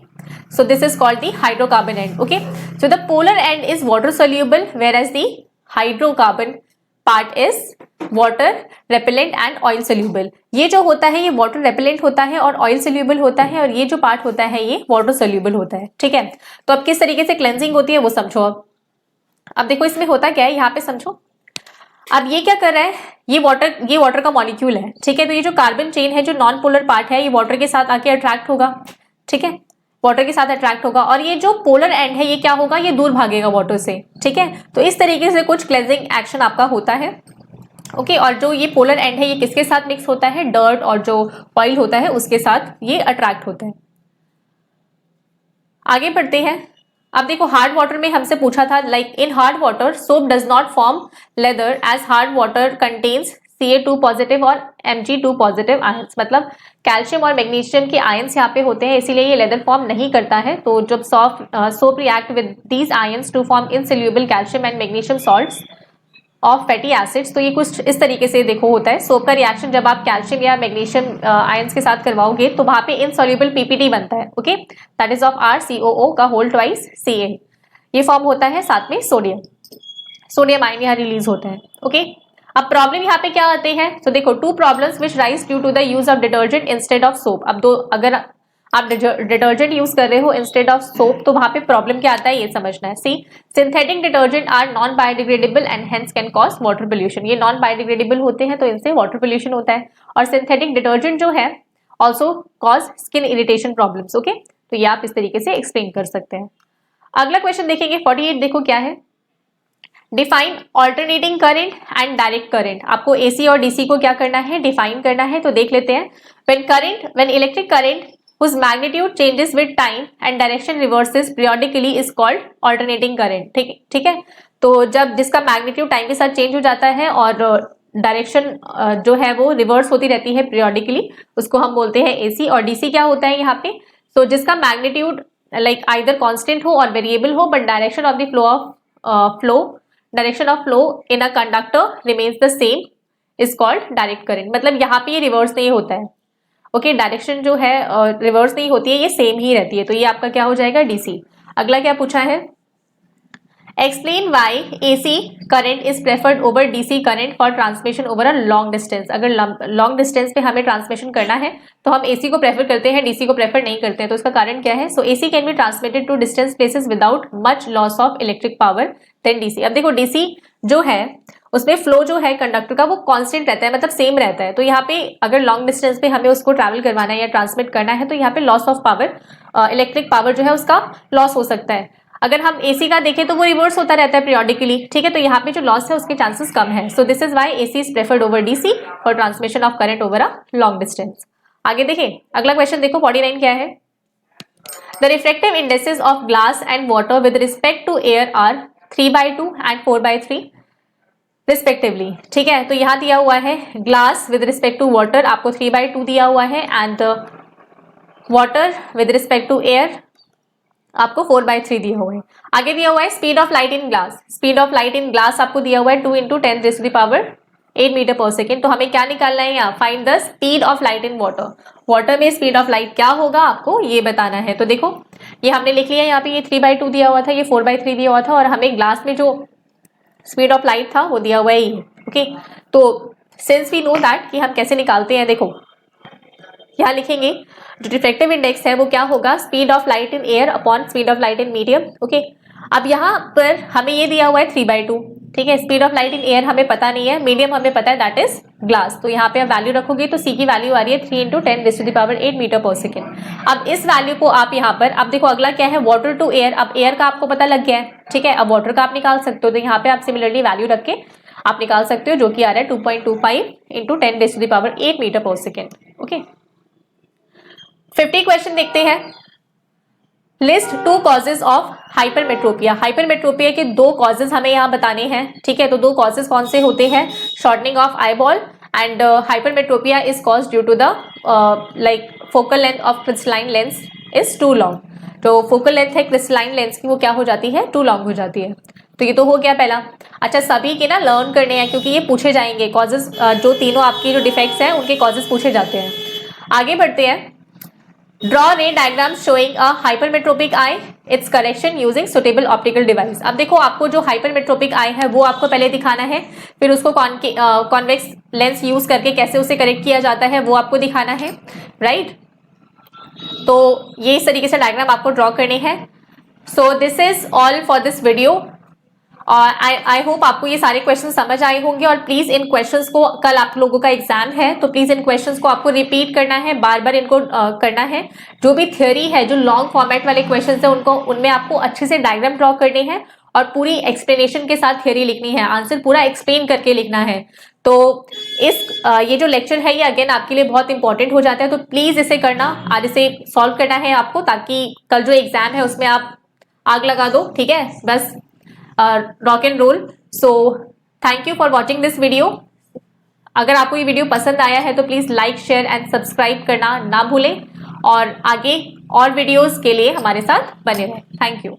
so this is called the hydrocarbon end. Okay, so the polar end is water soluble whereas the hydrocarbon part is water repellent and oil soluble. ये जो होता है ये water repellent होता है और oil soluble होता है, और ये जो पार्ट होता है ये वाटर सोल्यूबल होता है. ठीक है, तो अब किस तरीके से क्लेंजिंग होती है वो समझो. अब देखो इसमें होता क्या है, यहाँ पे समझो. अब ये क्या कर रहा है, ये वाटर का मॉलिक्यूल है. ठीक है, तो ये जो कार्बन चेन है, जो नॉन पोलर पार्ट है, ये वाटर के साथ आके अट्रैक्ट होगा. ठीक है, वाटर के साथ अट्रैक्ट होगा, और ये जो पोलर एंड है ये क्या होगा, ये दूर भागेगा वाटर से. ठीक है, तो इस तरीके से कुछ क्लेंजिंग एक्शन आपका होता है. ओके, और जो ये पोलर एंड है ये किसके साथ मिक्स होता है, डर्ट और जो ऑयल होता है उसके साथ ये अट्रैक्ट होता है. आगे बढ़ते हैं. अब देखो हार्ड वाटर में हमसे पूछा था, like in hard water soap does not form lather as hard water contains Ca2 positive और Mg2 पॉजिटिव आयंस. मतलब कैल्शियम और मैग्नीशियम के आयंस यहाँ पे होते हैं, इसीलिए ये लेदर फॉर्म नहीं करता है. तो जब soap react with these ions to form insoluble calcium and magnesium salts of fatty acids. तो ये कुछ इस तरीके से देखो होता है. सोप का रिएक्शन जब आप कैल्शियम या मैग्नीशियम आयंस के साथ करवाओगे तो वहां पे इनसोल्यूबल PPT बनता है. Okay, that is of RCOO का होल ट्वाइस Ca. ये फॉर्म होता है, साथ में सोडियम आयन यहाँ रिलीज होता है. ओके, अब प्रॉब्लम यहाँ पे क्या आते हैं, तो देखो two problems which rise due to the use of detergent instead of soap. अब अगर आप डिटर्जेंट यूज कर रहे हो इंस्टेड ऑफ सोप तो वहां पे प्रॉब्लम क्या आता है ये समझना है. See, synthetic detergent are non biodegradable and hence can cause water pollution. ये नॉन बायोडिग्रेडेबल होते हैं तो इनसे वाटर पोल्यूशन होता है. और सिंथेटिक डिटर्जेंट जो है also cause skin irritation problems. Okay, तो ये आप इस तरीके से एक्सप्लेन कर सकते हैं. अगला क्वेश्चन देखेंगे 48. देखो क्या है, define alternating current and direct current. आपको AC और DC को क्या करना है, डिफाइन करना है. तो देख लेते हैं. When electric current whose magnitude changes with time and direction reverses periodically is called alternating current। ठीक है, तो जब जिसका मैग्नीट्यूड टाइम के साथ चेंज हो जाता है और डायरेक्शन जो है वो रिवर्स होती रहती है पीरियोडिकली, उसको हम बोलते हैं एसी। और डीसी क्या होता है यहाँ पे, सो जिसका मैग्नीट्यूड लाइक आइदर कांस्टेंट हो और वेरिएबल हो, but direction of the flow in a conductor remains the same is called direct current. मतलब यहाँ पे ये रिवर्स नहीं होता है, ओके, डायरेक्शन जो है रिवर्स नहीं होती है, ये सेम ही रहती है, तो ये आपका क्या हो जाएगा, डीसी। अगला क्या पूछा है, explain why AC current is preferred over DC current for transmission over a long distance. अगर लॉन्ग डिस्टेंस पे हमें ट्रांसमिशन करना है तो हम एसी को प्रेफर करते हैं, डीसी को प्रेफर नहीं करते हैं, तो इसका कारण क्या है। So AC can be transmitted to distance places without much loss of electric power then DC. अब देखो डीसी जो है उसमें फ्लो जो है कंडक्टर का वो कांस्टेंट रहता है, मतलब सेम रहता है, तो यहाँ पे अगर लॉन्ग डिस्टेंस पे हमें उसको ट्रैवल करवाना है या ट्रांसमिट करना है तो यहाँ पे loss of power, electric power जो है उसका लॉस हो सकता है। अगर हम एसी का देखें तो वो रिवर्स होता रहता है पीरियोडिकली, ठीक है, तो यहाँ पे जो लॉस है उसके चांसेस कम है। So this is why AC is preferred over DC for transmission of current over a long distance. आगे देखें, अगला क्वेश्चन देखो 49 क्या है, the refractive indexes of glass and water with respect to air are 3/2 and 4/3 respectively. ठीक है, तो यहाँ दिया हुआ है glass with respect to water आपको 3/2 दिया हुआ है, and water with respect to air आपको 4/3 दिया हुआ है। आगे दिया हुआ है speed of light in glass, speed of light in glass आपको दिया हुआ है 2 × 10⁻8 मीटर पर सेकेंड। तो हमें क्या निकालना है यहाँ, find the speed of light in water. Water में स्पीड ऑफ लाइट क्या होगा आपको ये बताना है। तो देखो ये हमने लिख लिया, यहाँ पे ये 3/2 दिया हुआ था, ये 4/3 दिया हुआ था, और हमें ग्लास में जो स्पीड ऑफ लाइट था वो दिया हुआ है ये, ओके। तो सिंस वी नो दैट कि हम कैसे निकालते हैं, देखो यहाँ लिखेंगे जो रिफ्रैक्टिव इंडेक्स है वो क्या होगा, speed of light in air upon speed of light in medium, okay. अब यहाँ पर हमें ये दिया हुआ है 3/2, ठीक है, speed of light in air हमें पता नहीं है, मीडियम हमें पता है दैट इज ग्लास। तो यहाँ पे आप वैल्यू रखोगे तो सी की वैल्यू आ रही है 3 × 10⁸ मीटर पर सेकेंड। अब इस वैल्यू को आप यहाँ पर, अब देखो अगला क्या है, वाटर टू एयर। अब एयर का आपको पता लग गया है, ठीक है, अब वाटर का आप निकाल सकते हो, तो यहाँ पे आप सिमिलरली वैल्यू रख के आप निकाल सकते हो, जो कि आ रहा है 2.25 × 10⁸ मीटर पर सेकेंड, ओके। 50 क्वेश्चन देखते हैं, list 2 causes of hypermetropia. Hypermetropia के 2 कॉजेज हमें यहाँ बताने हैं, ठीक है, तो 2 कॉजेज कौन से होते हैं, shortening of eyeball and hypermetropia is caused due to the like focal length of crystalline lens is too long. तो फोकल लेंथ है क्रिस्टलाइन लेंस की वो क्या हो जाती है, टू लॉन्ग हो जाती है। तो ये तो हो गया पहला। अच्छा सभी के ना लर्न करने हैं क्योंकि ये पूछे जाएंगे कॉजेज, जो तीनों आपकी जो डिफेक्ट्स हैं उनके कॉजेज पूछे जाते हैं। आगे बढ़ते हैं, ड्रॉ रे diagram showing a hypermetropic I, it's correction using suitable optical device. अब देखो आपको जो हाइपरमेट्रोपिक आई है वो आपको पहले दिखाना है, फिर उसको कॉन्वेक्स लेंस यूज करके कैसे उसे करेक्ट किया जाता है वो आपको दिखाना है, राइट। तो ये इस तरीके से डायग्राम आपको ड्रॉ करने हैं। सो this is all for this video. और आई होप आपको ये सारे क्वेश्चन समझ आए होंगे, और प्लीज इन क्वेश्चंस को, कल आप लोगों का एग्जाम है तो प्लीज इन क्वेश्चंस को आपको रिपीट करना है, बार बार इनको करना है। जो भी थ्योरी है, जो लॉन्ग फॉर्मेट वाले क्वेश्चंस है उनको, उनमें आपको अच्छे से डायग्राम ड्रॉ करने हैं और पूरी एक्सप्लेनेशन के साथ थ्योरी लिखनी है, आंसर पूरा एक्सप्लेन करके लिखना है। तो ये जो लेक्चर है ये अगेन आपके लिए बहुत इंपॉर्टेंट हो जाता है, तो प्लीज इसे करना, आज इसे सॉल्व करना है आपको, ताकि कल जो एग्जाम है उसमें आप आग लगा दो, ठीक है, बस rock and roll. So thank you for watching this video. अगर आपको ये वीडियो पसंद आया है तो please like share and subscribe करना ना भूलें, और आगे और वीडियोस के लिए हमारे साथ बने रहें। Thank you.